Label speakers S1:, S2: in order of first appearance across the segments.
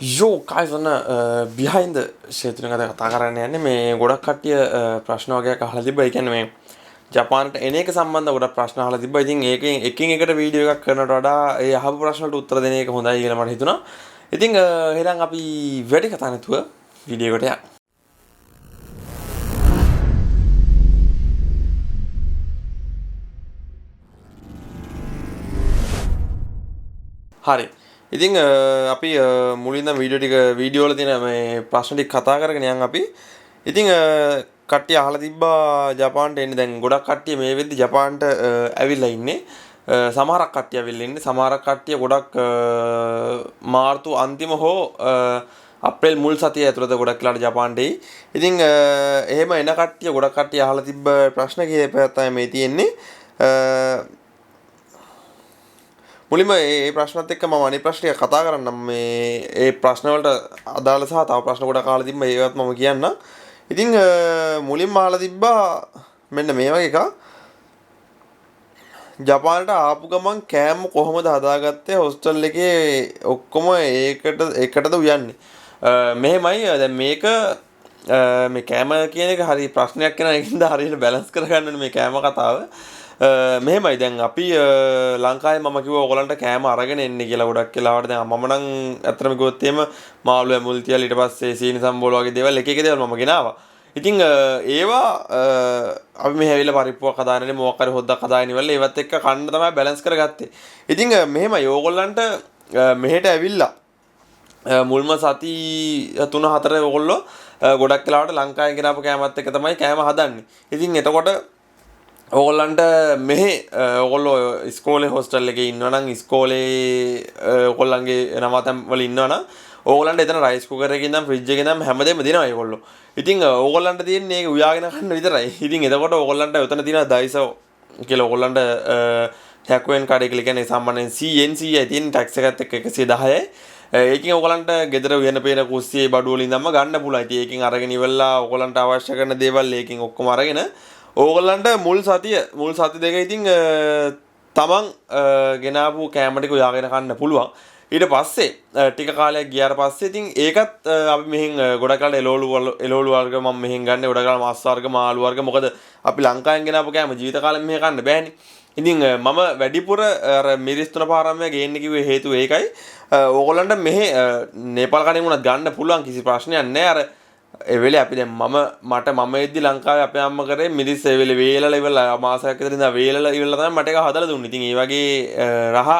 S1: යෝ කායිසන්න බිහයින්ද ශේතුන කත කතා කරන්න යන්නේ මේ ගොඩක් කට්ටිය ප්‍රශ්න වගේයක් අහලා තිබ්බා. ඒ කියන්නේ මේ ජපානට එන එක සම්බන්ධව ගොඩක් ප්‍රශ්න අහලා තිබ්බා. ඉතින් ඒකෙන් එකින් එකට වීඩියෝ එකක් කරනට වඩා ඒ අහපු ප්‍රශ්න වලට උත්තර දෙන එක හොඳයි කියලා මට හිතුණා. ඉතින් එහෙනම් අපි වැඩි කතා නැතුව වීඩියෝ එකට යමු. හරි. ඉතින් අපි මුලින්ම වීඩියෝ වල තියෙන මේ ප්‍රශ්න ටික කතා කරගෙන යන් අපි. ඉතින් කට්ටිය අහලා තිබ්බා ජපාන්ට එන්නේ. දැන් ගොඩක් කට්ටිය මේ වෙද්දි ජපාන්ට ඇවිල්ලා ඉන්නේ. සමහරක් කට්ටිය ඇවිල්ලා ඉන්නේ. සමහරක් කට්ටිය ගොඩක් මාර්තු අන්තිම හෝ අප්‍රේල් මුල් සතිය ඇතුළත ගොඩක් වෙලාට ජපාන්ට එයි. ඉතින් එහෙම එන කට්ටිය ගොඩක් කට්ටිය අහලා තිබ්බ ප්‍රශ්න කිහිපයක් තමයි මේ තියෙන්නේ. මුලින්ම මේ ප්‍රශ්නත් එක්ක මම අනිත් ප්‍රශ්න ටික කතා කරන්නම්. මේ ඒ ප්‍රශ්න වලට අදාළ සහ තව ප්‍රශ්න ගොඩක් අහලා තිබ්බා. ඒවත් මම කියන්නම්. ඉතින් මුලින්ම අහලා තිබ්බා මෙන්න මේ වගේ එකක්. ජපානට ආපු ගමන් කෑම කොහොමද හදාගත්තේ? හොස්ටල් එකේ ඔක්කොම එකටද උයන්නේ? මෙහෙමයි. දැන් මේක මේ කෑම කියන එක හරි ප්‍රශ්නයක් වෙන එකකින්ද හරියට බැලන්ස් කරගන්න ඕනේ මේ කෑම කතාව. මෙහෙමයි. දැන් අපි ලංකාවේ මම කිව්වා ඔයගලන්ට කෑම අරගෙන එන්න කියලා ගොඩක් වෙලාවට. දැන් මම නම් ඇත්තටම කිව්වොත් එහෙම මාළු ඇමුල් තියලා ඊට පස්සේ සීනි සම්බෝල වගේ දේවල් එක එක දේවල් මම ගෙනාවා. ඉතින් ඒවා අපි මෙහෙ ඇවිල්ලා පරිප්පුවක් හදාන්නේ මොකක් හරි හොද්දක් හදාගෙන ඉවරලා ඒවත් එක්ක කන්න තමයි බැලන්ස් කරගත්තේ. ඉතින් මෙහෙමයි. ඕගොල්ලන්ට මෙහෙට ඇවිල්ලා මුල්ම සති 3-4 ඕගොල්ලෝ ගොඩක් වෙලාවට ලංකාවේ ගෙනාපු කෑමත් එක්ක තමයි කෑම හදන්නේ. ඉතින් එතකොට ඕගොල්ලන්ට මෙහෙ ඕගොල්ලෝ ඉස්කෝලේ හොස්ටල් එකේ ඉන්නවා නම් ඉස්කෝලේ ඕගොල්ලන්ගේ නවතම් වල ඉන්නවා නම් ඕගොල්ලන්ට එතන රයිස් කුකර් එකේ ඉඳන් ෆ්‍රිජ් එකේ ඉඳන් හැමදේම දෙනවා ඒගොල්ලෝ. ඉතින් ඕගොල්ලන්ට තියෙන්නේ ඒක උයාගෙන ගන්න විතරයි. ඉතින් එතකොට ඕගොල්ලන්ට උතන තියෙනවා දයිසෝ කියලා ඕගොල්ලන්ට හැකුවෙන් කාඩ් එක කියන්නේ සාමාන්‍යයෙන් CNC එකයි තියෙන ටැක්ස් එකත් එක්ක 110යි. ඒකෙන් ඕගොල්ලන්ට ගෙදර උයන පේන කුස්සියේ බඩු වලින් ඉඳන්ම ගන්න පුළුවන්. ඉතින් ඒකෙන් අරගෙන ඉවරලා ඕගොල්ලන්ට අවශ්‍ය කරන දේවල් ඒකෙන් ඔක්කොම අරගෙන ඕගොල්ලන්ට මුල් සති දෙක ඉතින් තමන් ගෙනාපු කෑම ටික උයාගෙන කන්න පුළුවන්. ඊට පස්සේ ටික කාලයක් ගියාට පස්සේ ඉතින් ඒකත් අපි මෙහෙන් ගොඩක් කාලේ එළවලු වර්ග මම මෙහෙන් ගන්න ගොඩක් කාලේ මාස් වර්ග මාළු වර්ග මොකද අපි ලංකාවෙන් ගෙනාපු කෑම ජීවිත කාලෙම මෙහෙ කන්න බෑනේ. ඉතින් මම වැඩිපුර අර මිරිස් තුන පාරම්මය ගේන්න කිව්වේ හේතුව ඒකයි. ඕගොල්ලන්ට මෙහෙ නේපාල් කණේ වුණත් ගන්න පුළුවන් කිසි ප්‍රශ්නයක් නැහැ. අර ඒ වෙලේ අපි දැන් මම එද්දි ලංකාවේ අපේ අම්ම කරේ මිරිස් ඒ වෙලේ වේලලා ඉවරලා මාසයක් විතර ඉඳලා වේලලා ඉවරලා තමයි මට ඒක හදලා දුන්නේ. ඉතින් ඒ වගේ රහ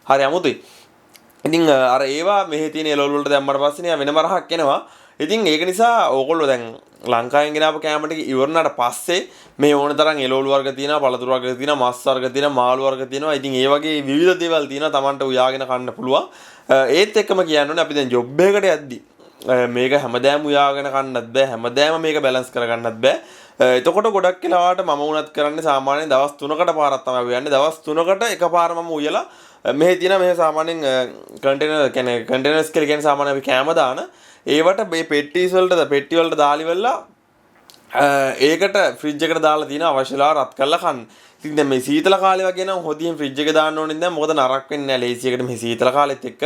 S1: හරි අමුතුයි. ඉතින් අර ඒවා මෙහි තියෙන එළවලු වලට දැම්මට පස්සේ නේ වෙනම රහක් එනවා. ඉතින් ඒක නිසා ඕගොල්ලෝ දැන් ලංකාවෙන් ගෙනාපු කෑම ටික ඉවරනාට පස්සේ මේ ඕන තරම් එළවලු වර්ග තියෙනවා, පළතුරු වර්ග තියෙනවා, මස් වර්ග තියෙනවා, මාළු වර්ග තියෙනවා. ඉතින් ඒ වගේ විවිධ දේවල් තියෙනවා Tamanට උයාගෙන කන්න පුළුවන්. ඒත් එක්කම කියන්න ඕනේ අපි දැන් ජොබ් එකකට යද්දි මේක හැමදාම උයාගෙන කන්නත් බෑ. හැමදාම මේක බැලන්ස් කරගන්නත් බෑ. එතකොට ගොඩක් වෙලාවට මම වුණත් කරන්නේ සාමාන්‍යයෙන් දවස් 3කට පාරක් තමයි උයන්නේ. දවස් 3කට එකපාර මම උයලා මෙහි තියෙන මෙහි සාමාන්‍යයෙන් කන්ටේනර්ස් කියලා කියන්නේ සාමාන්‍ය අපි කෑම දාන ඒවට මේ පෙට්ටි වලට දාලි වෙලා ඒකට ෆ්‍රිජ් එකට දාලා තියෙන අවශ්‍යලා රත් කරලා කන්න. ඉතින් දැන් මේ සීතල කාලේ වගේ නම් හොදින් ෆ්‍රිජ් එක දාන්න ඕනේ නැහැ. මොකද නරක වෙන්නේ නැහැ ලේසි එකට මේ සීතල කාලෙත් එක්ක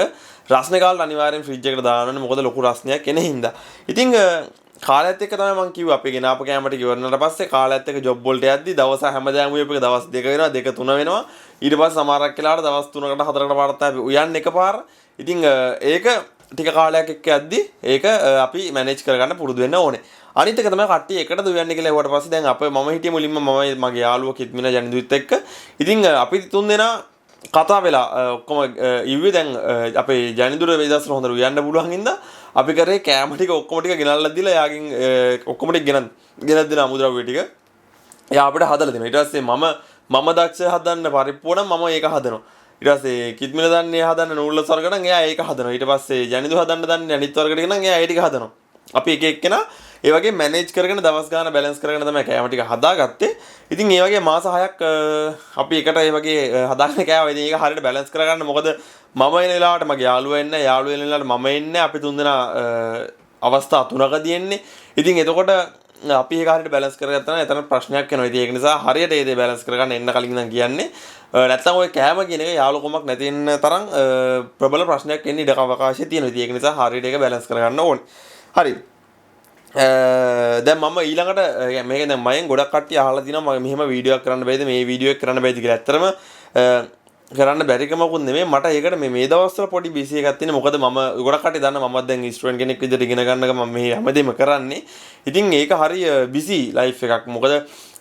S1: රස්නේ කාලේ අනිවාර්යෙන් ෆ්‍රිජ් එකට දාන්න ඕනේ. මොකද ලොකු රස්නයක් එන හින්දා. ඉතින් කාලයත් එක්ක තමයි මම කිව්වා අපි ගෙනාපු කෑම ටික ඉවරනට පස්සේ කාලයත් එක්ක ජොබ් වලට යද්දි දවස් හැමදාම උයපු එක දවස් 2 වෙනවා 2-3 වෙනවා. ඊට පස්සේ සමහරක් වෙලාවට දවස් 3කට 4කට පාරක් තමයි උයන්නේ එකපාර. ඉතින් ඒක ටික කාලයක් එක්ක යද්දි ඒක අපි මැනේජ් කරගන්න පුරුදු වෙන්න ඕනේ. අනිත් එක තමයි කට්ටිය එකටද උයන්නේ කියලා හෙව්වට පස්සේ දැන් අපේ මම හිටියේ මුලින්ම මගේ යාළුවා කිත්මින ජනිදුත් එක්ක. ඉතින් අපි තුන් දෙනා කතා වෙලා ඔක්කොම ඉව්වේ දැන් අපේ ජනිදුර වේදස්ර හොඳට උයන්න පුළුවන් හින්දා අපි කරේ කෑම ටික ඔක්කොම ටික ගෙනල්ලා දීලා යාගෙන් ඔක්කොම ටික ගෙනත් දෙන අමුද්‍රව්‍ය ටික එයා අපිට හදලා දෙනවා. ඊට පස්සේ මම දක්ෂ හදන්න පරිප්පුව නම් මම ඒක හදනවා. ඊට පස්සේ කිත්මිල දන්නේ හදන්න නූල්ලස් වර්ග නම් එයා ඒක හදනවා. ඊට පස්සේ ජනිදු හදන්න දන්නේ අනිත් වර්ග ටික නම් එයා ඒ ටික හදනවා. අපි එක එක්කෙනා ඒ වගේ මැනේජ් කරගෙන දවස් ගාන බැලන්ස් කරගෙන තමයි කෑම ටික හදාගත්තේ. ඉතින් ඒ වගේ මාස 6ක් අපි එකට ඒ වගේ හදාගෙන කෑවා. ඉතින් ඒක හරියට බැලන්ස් කරගන්න මොකද මම එන වෙලාවට මගේ යාළුවා එන්නේ, යාළුවා එන වෙලාවට මම එන්නේ. අපි තුන්දෙනා අවස්ථා 3කදී එන්නේ. ඉතින් එතකොට අපි ඒක හරියට බැලන්ස් කරගත්තා නම් එතන ප්‍රශ්නයක් වෙනවා. ඉතින් ඒක නිසා හරියට ඒ දේ බැලන්ස් කරගන්න එන්න කලින් නම් කියන්නේ. නැත්තම් ඔය කෑම කියන එක යාළුකමක් නැති වෙන තරම් ප්‍රබල ප්‍රශ්නයක් එන්න ඉඩ අවකාශය තියෙනවා. ඉතින් ඒක නිසා හරියට ඒක බැලන්ස් කරගන්න ඕනේ. හරි. දැන් මම ඊළඟට මේක දැන් මයෙන් ගොඩක් කට්ටිය අහලා තිනවා මම මෙහෙම වීඩියෝ එකක් කරන්න බැයිද මේ වීඩියෝ එක කරන්න බැයිද කියලා. ඇත්තටම කරන්න බැරිකමකුත් නෙමෙයි මට ඒකට මේ දවස්වල පොඩි බිසි එකක් තියෙන මොකද මම ගොඩක් කට්ටිය දන්න මමත් දැන් ස්ටුඩන්ට් කෙනෙක් විදිහට ඉගෙන ගන්නක මම මේ හැමදේම කරන්නේ. ඉතින් ඒක හරි බිසි ලයිෆ් එකක්. මොකද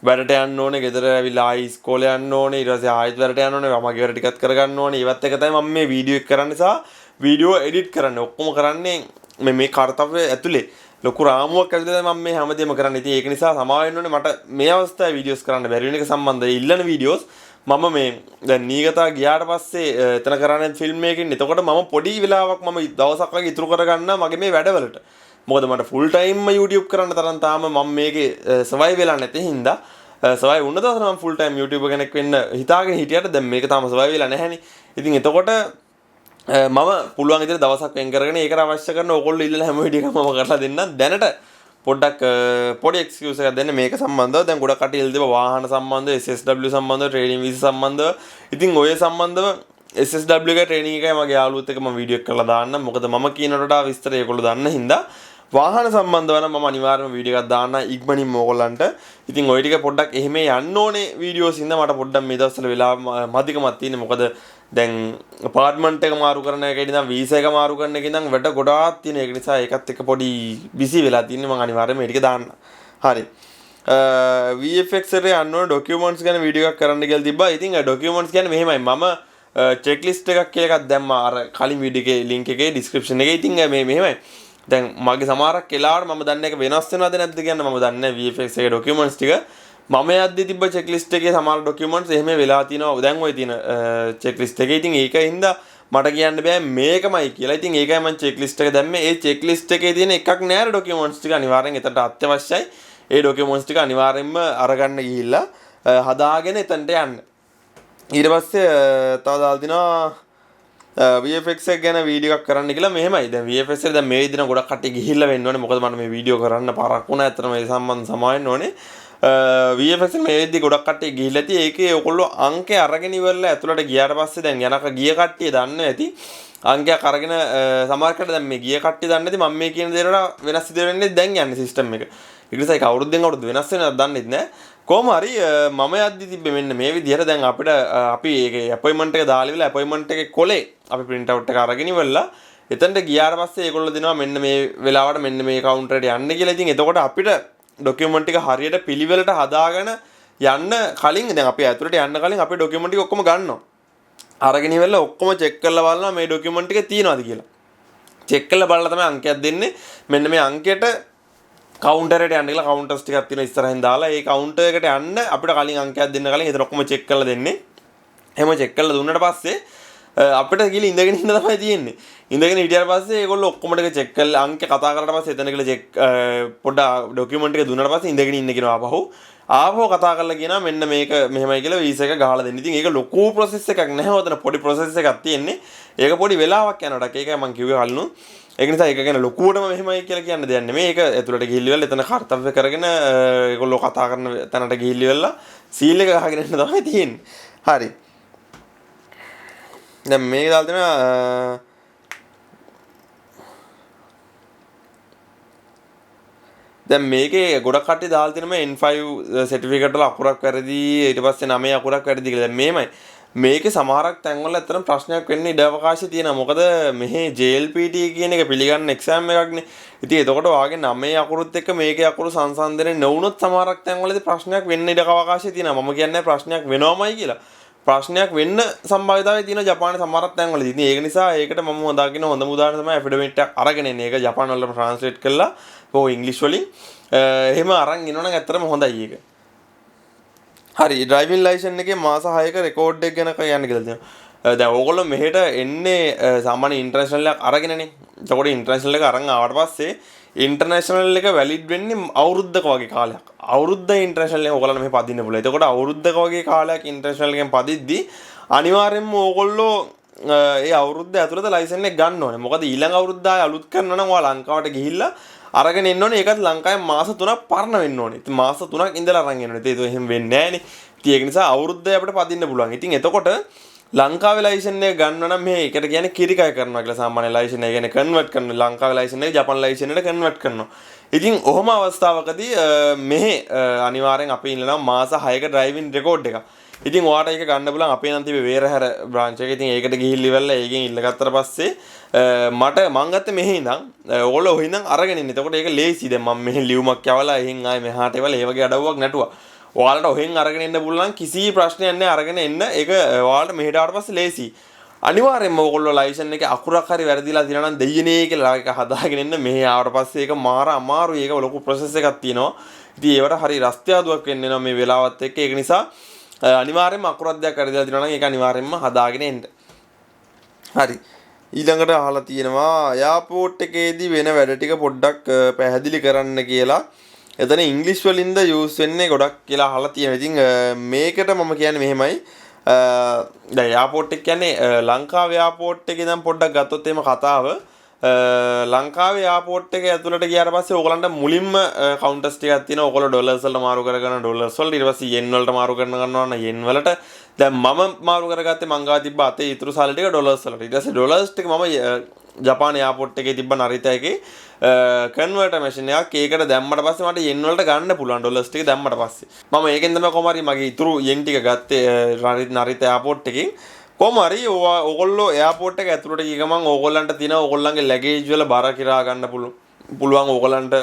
S1: වැඩට යන්න ඕනේ, ගෙදර ඇවිල්ලා ආයි ඉස්කෝලේ යන්න ඕනේ, ඊට පස්සේ ආයෙත් වැඩට යන්න ඕනේ, මගේ වැඩ ටිකත් කරගන්න ඕනේ. ඒවත් එක තමයි මම මේ වීඩියෝ එක කරන්න සහ වීඩියෝ එඩිට් කරන්න ඔක්කොම කරන්නේ මේ කාර්යය ඇතුලේ. ලොකු රාමුවක් ඇතුලේ මම මේ හැමදේම කරන්නේ. ඉතින් ඒක නිසා සමාව වෙන්න ඕනේ මට මේ අවස්ථාවේ වීඩියෝස් කරන්න බැරි වෙන එක සම්බන්ධව ඉල්ලන වීඩියෝස් මම මේ දැන් නීගතා ගියාට පස්සේ එතන කරන්නේ ෆිල්ම් එකකින්. එතකොට මම පොඩි වෙලාවක් මම දවසක් වගේ ඉතුරු කරගන්නා මගේ මේ වැඩවලට. මොකද මට ෆුල් ටයිම්ම YouTube කරන්න තරම් තාම මම මේකේ සර්වයිව් වෙලා නැති හින්දා සර්වයිව් වුණ දවසට මම ෆුල් ටයිම් YouTuber කෙනෙක් වෙන්න හිතාගෙන හිටියට දැන් මේක තාම සර්වයිව් වෙලා නැහැනේ. ඉතින් එතකොට මම පුළුවන් විදිහට දවසක් වෙන් කරගෙන ඒකට අවශ්‍ය කරන ඕගොල්ලෝ ඉල්ලන හැම වීඩියෝ එකක්ම මම කරලා දෙන්නම්. දැනට පොඩ්ඩක් පොඩි එක්ස්කියුස් එකක් දෙන්න මේක සම්බන්ධව. දැන් ගොඩක් කට්ටිය ඉල්ල දෙනවා වාහන සම්බන්ධව, SSW සම්බන්ධව, ට්‍රේනින් වීසා සම්බන්ධව. ඉතින් ඔය සම්බන්ධව SSW එක ට්‍රේනින් එකයි මගේ යාළුවොත් එක්ක මම වීඩියෝ එක කරලා දාන්නම්. මොකද මම කියනට වඩා විස්තර ඒගොල්ලෝ දන්න හින්දා වාහන සම්බන්ධව නම් මම අනිවාර්යයෙන්ම වීඩියෝ එකක් දාන්න ඉක්මනින්ම ඕගොල්ලන්ට. ඉතින් ওই ටික පොඩ්ඩක් එහෙම යන්න ඕනේ වීඩියෝස් හින්දා මට පොඩ්ඩක් මේ දවස්වල වෙලා මදිකමක් තියෙන්නේ. මොකද දැන් අපාර්ට්මන්ට් එක මාරු කරන එකේ ඉඳන් වීසා එක මාරු කරන එකේ ඉඳන් වැඩ ගොඩාක් තියෙන. ඒක නිසා ඒකත් එක්ක පොඩි බිසි වෙලා තින්නේ. මම අනිවාර්යයෙන්ම මේ ටික දාන්න. හරි. VFX එකේ යන්න ඕන ඩොකියුමන්ට්ස් ගැන වීඩියෝ එකක් කරන්න කියලා තිබ්බා. ඉතින් ඩොකියුමන්ට්ස් කියන්නේ මෙහෙමයි. මම චෙක්ලිස්ට් එකක් කියලා එකක් දැම්මා අර කලින් වීඩියෝ එකේ ලින්ක් එකේ ඩිස්ක්‍රිප්ෂන් එකේ. ඉතින් මේ මෙහෙමයි. දැන් මගේ සමහරක් වෙලාවට මම දන්නේ ඒක වෙනස් වෙනවද නැද්ද කියන්න මම දන්නේ නැහැ VFX එකේ ඩොකියුමන්ට්ස් ටික. මම යද්දි තිබ්බ චෙක්ලිස්ට් එකේ සමහර ඩොකියුමන්ට්ස් එහෙම වෙලා තිනවා. දැන් ওই තියෙන චෙක්ලිස්ට් එකේ. ඉතින් ඒකින්ද මට කියන්න බෑ මේකමයි කියලා. ඉතින් ඒකයි මම චෙක්ලිස්ට් එක දැම්මේ. ඒ චෙක්ලිස්ට් එකේ තියෙන එකක් නෑ ඩොකියුමන්ට්ස් ටික අනිවාර්යෙන් එතනට අත්‍යවශ්‍යයි. ඒ ඩොකියුමන්ට්ස් ටික අනිවාර්යෙන්ම අරගන්න ගිහිල්ලා හදාගෙන එතනට යන්න. ඊට පස්සේ තව දාලා දිනවා VFX එක ගැන වීඩියෝ එකක් කරන්න කියලා මෙහෙමයි. දැන් VFX එක දැන් මේ විදිහට ගොඩක් කට්ටිය ගිහිල්ලා වෙන්න ඕනේ. මොකද මම මේ වීඩියෝ කරන්න පරක් වුණා. ඇත්තටම ඒ සම්බන්ධ සමාවෙන්න ඕනේ. VFX එක මේ විදිහට ගොඩක් කට්ටිය ගිහිල්ලා ඇති. ඒකේ ඔයගොල්ලෝ අංකේ අරගෙන ඉවරලා ඇතුළට ගියාට පස්සේ දැන් යනක ගිය කට්ටිය දන්නේ ඇති. අංකයක් අරගෙන සමහරකට දැන් මේ ගිය කට්ටිය දන්නේ නැති මම මේ කියන දේට වෙනස් විදිහට වෙන්නේ දැන් යන්නේ සිස්ටම් එක. ඒක නිසා ඒක අවුරුද්දෙන් අවුරුද්ද වෙනස් වෙනවද දන්නෙත් නැහැ. කොහොම හරි මම යද්දි තිබ්බේ මෙන්න මේ විදිහට. දැන් අපිට අපි ඒකේ අපොයින්ට්මන්ට් එක දාලා ඉවරලා අපොයින්ට්මන්ට් එකේ කොලේ අපි print out එක අරගෙන ඉවරලා එතනට ගියාට පස්සේ ඒගොල්ලෝ දෙනවා මෙන්න මේ වෙලාවට මෙන්න මේ කවුන්ටරයට යන්න කියලා. ඉතින් එතකොට අපිට ඩොකියුමන්ට් එක හරියට පිළිවෙලට හදාගෙන යන්න කලින් දැන් අපි ඇතුළට යන්න කලින් අපි ඩොකියුමන්ට් ටික ඔක්කොම ගන්නවා. අරගෙන ඉවරලා ඔක්කොම චෙක් කරලා බලනවා මේ ඩොකියුමන්ට් එක තියෙනවද කියලා. චෙක් කරලා බලලා තමයි අංකයක් දෙන්නේ. මෙන්න මේ අංකයට කවුන්ටරයට යන්න කියලා කවුන්ටර්ස් ටිකක් තියෙන ඉස්සරහින් දාලා ඒ කවුන්ටර් එකට යන්න අපිට කලින් අංකයක් දෙන්න කලින් ඒතර ඔක්කොම චෙක් කරලා දෙන්නේ. එහෙම චෙක් කරලා දුන්නාට පස්සේ අපිට ගිහලා ඉඳගෙන ඉන්න තමයි තියෙන්නේ. ඉඳගෙන හිටියට පස්සේ ඒගොල්ලෝ ඔක්කොම ටික චෙක් කරලා අංක කතා කරලා පස්සේ එතන ගිහලා චෙක් පොඩ්ඩක් ඩොකියුමන්ට් එක දුන්නාට පස්සේ ඉඳගෙන ඉන්න කියනවා ආපහු කතා කරලා කියනවා මෙන්න මේක මෙහෙමයි කියලා වීසා එක ගහලා දෙන්න. ඉතින් ඒක ලොකු ප්‍රොසෙස් එකක් නැහැ. ඔතන පොඩි ප්‍රොසෙස් එකක් තියෙන්නේ. ඒක පොඩි වෙලාවක් යනකොට ඒකයි මම කිව්වේ කලින්. ඒක නිසා ඒක ගැන ලොකුවටම මෙහෙමයි කියලා කියන්න දෙයක් නෙමෙයි. ඒක ඇතුළට ගිහිල්ලා එතන කාර්යය කරගෙන ඒගොල්ලෝ කතා කරන තැනට ගිහිල්ලා සීල් එක ගහගෙන ඉන්න තමයි තියෙන්නේ. හරි. දැන් මේක දාලා දෙනවා දැන් මේකේ ගොඩක් කට්ටිය දාලා තියෙනවා N5 සර්ටිෆිකේට් වල අකුරක් වැරදි ඊට පස්සේ 9 අකුරක් වැරදි කියලා. දැන් මේමයි මේකේ සමහරක් තැන්වල ඇත්තටම ප්‍රශ්නයක් වෙන්න ඉඩ අවකාශය තියෙනවා. මොකද මෙහි JLPT කියන එක පිළිගන්න එක්සෑම් එකක්නේ. ඉතින් එතකොට වාගේ 9 අකුරුත් එක්ක මේකේ අකුරු සංසන්දනය නොවුනොත් සමහරක් තැන්වලදී ප්‍රශ්නයක් වෙන්න ඉඩ අවකාශය තියෙනවා. මම කියන්නේ ප්‍රශ්නයක් වෙනවමයි කියලා. ප්‍රශ්නයක් වෙන්න සම්භාවිතාවය තියෙන ජපානයේ සමහරක් තැන්වලදී. ඉතින් ඒක නිසා ඒකට මම හොදාගෙන හොඳම උදාහරණ තමයි ඇෆිඩවිට් එකක් අරගෙන එන්නේ. ඒක ජපාන වලට ට්‍රාන්ස්ලේට් කරලා ඉංග්‍රීසි වලින් එහෙම අරන් එනවනම් ඇත්තටම හොඳයි ඒක. හරි ඩ්‍රයිවිං ලයිසන් එකේ මාස 6ක රෙකෝඩ් එක ගැන කියන්න කියලා තියෙනවා. දැන් ඕගොල්ලෝ මෙහෙට එන්නේ සාමාන්‍ය ඉන්ටර්නැෂනල් එකක් අරගෙනනේ. එතකොට ඉන්ටර්නැෂනල් එක අරන් ආවට පස්සේ ඉන්ටර්නැෂනල් එක වැලිඩ් වෙන්නේ අවුරුද්දක වගේ කාලයක්. අවුරුද්ද ඉන්ටර්නැෂනල් එක ඕගොල්ලෝ මෙහෙ පදින්න පුළුවන්. එතකොට අවුරුද්දක වගේ කාලයක් ඉන්ටර්නැෂනල් එකෙන් පදිද්දි අනිවාර්යයෙන්ම ඕගොල්ලෝ ඒ අවුරුද්ද ඇතුළත ලයිසන් එක ගන්න ඕනේ. මොකද ඊළඟ අවුරුද්ද ආය අලුත් කරනවා නම් ඔයා ලංකාවට ගිහිල්ලා අරගෙන එන්න ඕනේ. ඒකත් ලංකාවේ මාස 3ක් පරණ වෙන්න ඕනේ. ඉතින් මාස 3ක් ඉඳලා අරන් එන්න ඕනේ. ඒක එහෙම වෙන්නේ නැහනේ. ඉතින් ඒක නිසා අවුරුද්දේ අපිට පදින්න පුළුවන්. ඉතින් එතකොට ලංකාවේ ලයිසන් එක ගන්න නම් මේ ඒකට කියන්නේ කිරිකය කරනවා කියලා සාමාන්‍ය ලයිසන් එක කියන්නේ කන්වර්ට් කරනවා. ලංකාවේ ලයිසන් එක ජපාන් ලයිසන් එකට කන්වර්ට් කරනවා. ඉතින් ඔහොම අවස්ථාවකදී මෙහි අනිවාර්යෙන් අපි ඉන්නනවා මාස 6ක ඩ්‍රයිවිං රෙකෝඩ් එක. ඉතින් ඔයාට ඒක ගන්න පුළුවන් අපේ නම් තිබේ වේරහැර බ්‍රාන්ච් එක. ඉතින් ඒකට ගිහිල්ලා ඉවරලා ඒකෙන් ඉල්ලගත්තට පස්සේ මං ගත්තේ මෙහි ඉඳන් ඕගොල්ලෝ ඔහි ඉඳන් අරගෙන ඉන්න. එතකොට ඒක ලේසි. දැන් මම මෙහි ලියුමක් යවලා එහෙන් ආයේ මෙහාට එවලා ඒ වගේ අඩවුවක් නැටුවා. ඔයාලට ඔහෙන් අරගෙන එන්න පුළුවන් කිසි ප්‍රශ්නයක් නැහැ අරගෙන එන්න. ඒක ඔයාලට මෙහෙට ආවට පස්සේ ලේසි. අනිවාර්යෙන්ම ඔයගොල්ලෝ ලයිසන් එකේ අකුරක් හරි වැරදිලා තියෙනවා නම් දෙයියනේ කියලා ඒක හදාගෙන එන්න. මෙහෙ ආවට පස්සේ ඒක මාර අමාරුයි. ඒක ලොකු ප්‍රොසෙස් එකක් තියෙනවා. ඉතින් ඒවට හරි රස්තියාදුවක් වෙන්න වෙනවා මේ වෙලාවත් එක්ක. ඒක නිසා අනිවාර්යෙන්ම අකුරක් දෙයක් වැරදිලා තියෙනවා නම් ඒක අනිවාර්යෙන්ම හදාගෙන එන්න. හරි. ඊළඟට අහලා තියෙනවා එයාපෝට් එකේදී වෙන වැඩ ටික පොඩ්ඩක් පැහැදිලි කරන්න කියලා. එතන ඉංග්‍රීසි වලින්ද යූස් වෙන්නේ ගොඩක් කියලා අහලා තියෙනවා. ඉතින් මේකට මම කියන්නේ මෙහෙමයි. දැන් එයාපෝට් එක කියන්නේ ලංකාවේ එයාපෝට් එකේ ඉඳන් පොඩ්ඩක් ගත්තොත් එහෙම කතාව ලංකාවේ එයාපෝට් එක ඇතුළට ගියාට පස්සේ ඕගලන්ට මුලින්ම කවුන්ටර්ස් ටිකක් තියෙනවා. ඕගොල්ලෝ ඩොලර්ස් වලට මාරු කරගෙන ඩොලර්ස් වලට ඊට පස්සේ යෙන් වලට මාරු කරනවා නම් යෙන් වලට. දැන් මම මාරු කරගත්තේ මං ගාව තිබ්බ අතේ ඉතුරු සල්ලි ටික ඩොලර්ස් වලට. ඊට පස්සේ ඩොලර්ස් ටික මම ජපාන එයාපෝට් එකේ තිබ්බ නරිතා එකේ කන්වර්ටර් මැෂින් එකක් ඒකට දැම්මට පස්සේ මට යෙන් වලට ගන්න පුළුවන් ඩොලර්ස් ටික දැම්මට පස්සේ. මම ඒකෙන් තමයි කොහොම හරි මගේ ඉතුරු යෙන් ටික ගත්තේ නරිතා එයාපෝට් එකෙන්. කොහොම හරි ඕගොල්ලෝ එයාපෝට් එක ඇතුළට ගිය ගමන් ඕගොල්ලන්ට තියෙන ඕගොල්ලන්ගේ ලැගේජ් වල බර කිරා ගන්න පුළුවන්. ඕගොල්ලන්ට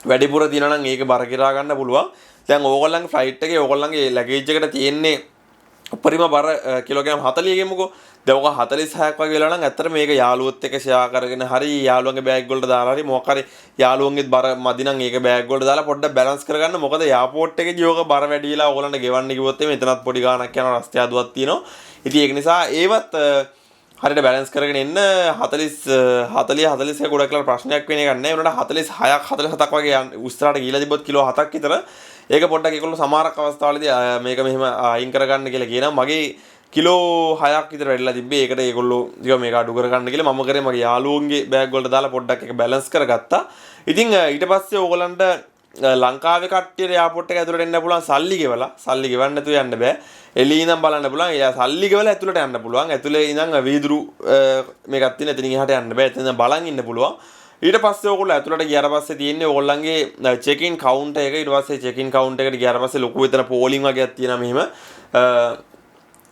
S1: වැඩිපුර තියෙනවා නම් ඒක බර කිරා ගන්න පුළුවන්. දැන් ඕගොල්ලන්ගේ ෆ්ලයිට් එකේ ඕගොල්ලන්ගේ ලැගේජ් එකට තියෙන්නේ උපරිම බර කිලෝග්‍රෑම් 40 ගෙමුකෝ. දැන් ඔක 46ක් වගේ වෙලා නම් ඇත්තට මේක යාළුවොත් එක්ක ෂෙයා කරගෙන හරි යාළුවන්ගේ බෑග් වලට දාලා හරි මොකක් හරි යාළුවන්ගේ බර මදි නම් ඒක බෑග් වලට දාලා පොඩ්ඩක් බැලන්ස් කරගන්න. මොකද එයාපෝට් එකේ ජීවක බර වැඩි වෙලා ඕගොල්ලන්ට ගෙවන්න කිව්වොත් එimhe එතනත් පොඩි ගාණක් යන රස්තිය අදුවක් තියෙනවා. ඉතින් ඒක නිසා ඒවත් හරියට බැලන්ස් කරගෙන එන්න 40 46 ගොඩක් කියලා ප්‍රශ්නයක් වෙන එකක් නෑ. උනට 46ක් 47ක් වගේ උස්තරාට ගිහලා තිබ්බොත් කිලෝ 7ක් විතර ඒක පොඩ්ඩක් ඒගොල්ලෝ සමහරක් අවස්ථාවලදී මේක මෙහෙම අයින් කරගන්න කියලා කියනවා. මගේ කිලෝ 6ක් විතර වැඩිලා තිබ්බේ. ඒකට ඒගොල්ලෝ ටික මේක අඩු කරගන්න කියලා මම කරේ මගේ යාළුවන්ගේ බෑග් වලට දාලා පොඩ්ඩක් ඒක බැලන්ස් කරගත්තා. ඉතින් ඊට පස්සේ ඕගොල්ලන්ට ලංකාවේ කට්ටියට එයාපෝට් එක ඇතුළට එන්න පුළුවන් සල්ලි ගෙවලා. සල්ලි ගෙවන්න නැතුව යන්න බෑ. එළියේ ඉඳන් බලන්න පුළුවන්. එයා සල්ලි ගෙවලා ඇතුළට යන්න පුළුවන්. ඇතුළේ ඉඳන් වීදුරු මේකක් තියෙන. එතනින් එහාට යන්න බෑ. එතන බලන් ඉන්න පුළුවන්. ඊට පස්සේ ඕගොල්ලෝ ඇතුළට ගියාට පස්සේ තියෙන්නේ ඕගොල්ලන්ගේ චෙක් ඉන් කවුන්ටර් එක. ඊට පස්සේ චෙක් ඉන් කවුන්ටර් එකට ගියාට පස්සේ ලොකු වෙතන පෝලිං වගේක් තියෙනවා මෙහෙම.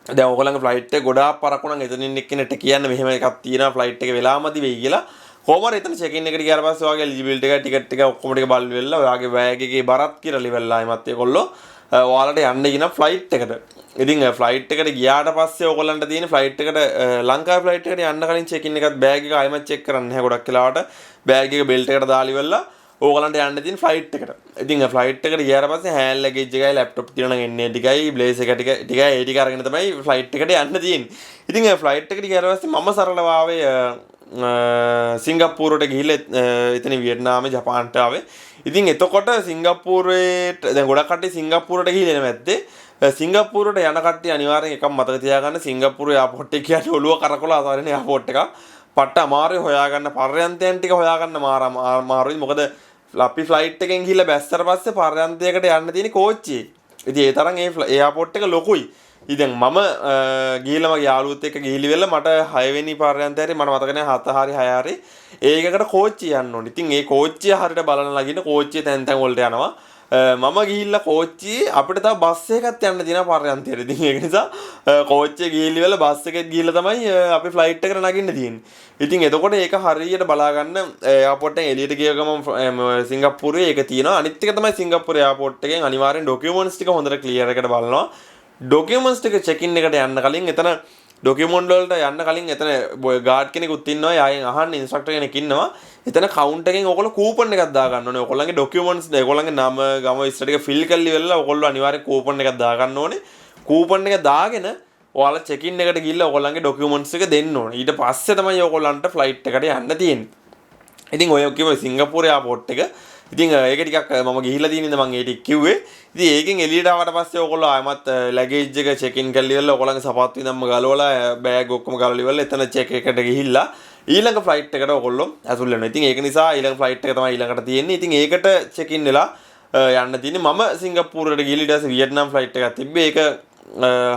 S1: දැන් ඕගොල්ලන්ගේ ෆ්ලයිට් එක ගොඩාක් පරක්කුණන් එතනින් එක්කෙනෙක්ට කියන්න මෙහෙම එකක් තියෙනවා ෆ්ලයිට් එක වෙලාමදි වෙයි කියලා. කොහොම හරි එතන චෙක් ඉන් එකට ගියාට පස්සේ ඔයාගේ එලිජිබිලිටි එක ටිකට් එක ඔක්කොම ටික බල් වෙලා ඔයාගේ බෑග් එකේ බරත් කියලා ඉවරලා එමත් ඒගොල්ලෝ ඔයාලට යන්න කියන ෆ්ලයිට් එකට. ඉතින් ෆ්ලයිට් එකට ගියාට පස්සේ ඕගොල්ලන්ට තියෙන ෆ්ලයිට් එකට ලංකාවේ ෆ්ලයිට් එකට යන්න කලින් චෙක් ඉන් එකත් බෑග් එක ආයෙමත් චෙක් කරන්න නැහැ. ගොඩක් වෙලාවට බෑග් එක බෙල්ට් එකට දාලා ඉවරලා ඕගොල්ලන්ට යන්න තියෙන ෆ්ලයිට් එකට. ඉතින් ෆ්ලයිට් එකට ගියාට පස්සේ හෑන්ඩ් ලැගේජ් එකයි ලැප්ටොප් තියෙනවා නම් එන්නේ ටිකයි බ්ලේස් එක ටිකයි ඒ ටික අරගෙන තමයි ෆ්ලයිට් එකට යන්න තියෙන්නේ. ඉතින් ෆ්ලයිට් එකට ගියාට පස්සේ මම සරලව ආවේ සිංගප්පූරුවට ගිහිල්ලා එතන වියට්නාමේ ජපාන්ට ආවේ. ඉතින් එතකොට සිංගප්පූරුවේට දැන් ගොඩක් කට්ටිය සිංගප්පූරුවට ගිහිල්ලා නැත්තේ. සිංගප්පූරුවට යන කට්ටිය අනිවාර්යෙන් එකක් මතක තියාගන්න. සිංගප්පූරු එයාපෝට් එක කියන්නේ ඔළුව කරකවලා අතාරින එයාපෝට් එකක්. පට්ට අමාරුයි හොයාගන්න පර්යන්තයන් ටික හොයාගන්න අමාරුයි. මොකද අපි ෆ්ලයිට් එකෙන් ගිහිල්ලා බැස්සට පස්සේ පර්යන්තයකට යන්න තියෙන කෝච්චියේ. ඉතින් ඒ තරම් ඒ එයාපෝට් එක ලොකුයි. ඉතින් මම ගිහිල්ලා මගේ යාළුවොත් එක්ක ගිහිලි වෙලා මට 6 වෙනි පර්යන්තය හරි මට මතක නැහැ 7 හරි 6 හරි ඒකකට කෝච්චිය යන්න ඕනේ. ඉතින් ඒ කෝච්චිය හරියට බලන්න ලගින්න කෝච්චිය තැන් තැන් වලට යනවා. මම ගිහිල්ලා කෝච්චියේ අපිට තව බස් එකකට යන්න තියෙනවා පර්යන්තයට. ඉතින් ඒක නිසා කෝච්චිය ගිහිලි වෙලා බස් එකෙත් ගිහිල්ලා තමයි අපි ෆ්ලයිට් එකට නගින්න තියෙන්නේ. ඉතින් එතකොට ඒක හරියට බලා ගන්න එයාපෝට් එකෙන් එළියට ගිය ගමන් සිංගප්පූරුවේ ඒක තියෙනවා. අනිත් එක තමයි සිංගප්පූරු එයාපෝට් එකෙන් අනිවාර්යෙන් ඩොකියුමන්ට්ස් ටික හොඳට ක්ලියර් එකට බලනවා. ඩොකියුමන්ට්ස් ටික චෙක් ඉන් එකට යන්න කලින් එතන ඩොකියුමන්ට් වලට යන්න කලින් එතන ගාඩ් කෙනෙකුත් ඉන්නවා. යායෙන් අහන්න ඉන්ස්ට්‍රක්ටර් කෙනෙක් ඉන්නවා. එතන කවුන්ටර් එකෙන් ඔයගොල්ලෝ කූපන් එකක් දා ගන්න ඕනේ. ඔයගොල්ලන්ගේ ඩොකියුමන්ට්ස් ඔයගොල්ලන්ගේ නම ගම විස්තර ටික ෆිල් කරලි වෙලා ඔයගොල්ලෝ අනිවාර්යෙන් කූපන් එකක් දා ගන්න ඕනේ. කූපන් එක දාගෙන ඔයාලා චෙක් ඉන් එකට ගිහිල්ලා ඔයගොල්ලන්ගේ ඩොකියුමන්ට්ස් එක දෙන්න ඕනේ. ඊට පස්සේ තමයි ඔයගොල්ලන්ට ෆ්ලයිට් එකට යන්න තියෙන්නේ. ඉතින් ඔය කිව්ව සිංගප්පූරු එයාපෝට් එක ඉතින් ඒක ටිකක් මම ගිහිල්ලා තියෙන ඉඳ මම ඒ ටික කිව්වේ. ඉතින් ඒකෙන් එළියට ආවට පස්සේ ඔයගොල්ලෝ ආයමත් ලැගේජ් එක චෙක් ඉන් කරලා ඉවරලා ඔයගොල්ලන්ගේ සපත්තු ඉඳන්ම ගලවලා බෑග් ඔක්කොම ගලවලා ඉවරලා එතන චෙක් එකට ගිහිල්ලා ඊළඟ ෆ්ලයිට් එකට ඔයගොල්ලෝ ඇතුල් වෙනවා. ඉතින් ඒක නිසා ඊළඟ ෆ්ලයිට් එක තමයි ඊළඟට තියෙන්නේ. ඉතින් ඒකට චෙක් ඉන් වෙලා යන්න තියෙන්නේ. මම සිංගප්පූරුවට ගිහලා ඊට පස්සේ වියට්නාම් ෆ්ලයිට් එකක් තිබ්බේ. ඒක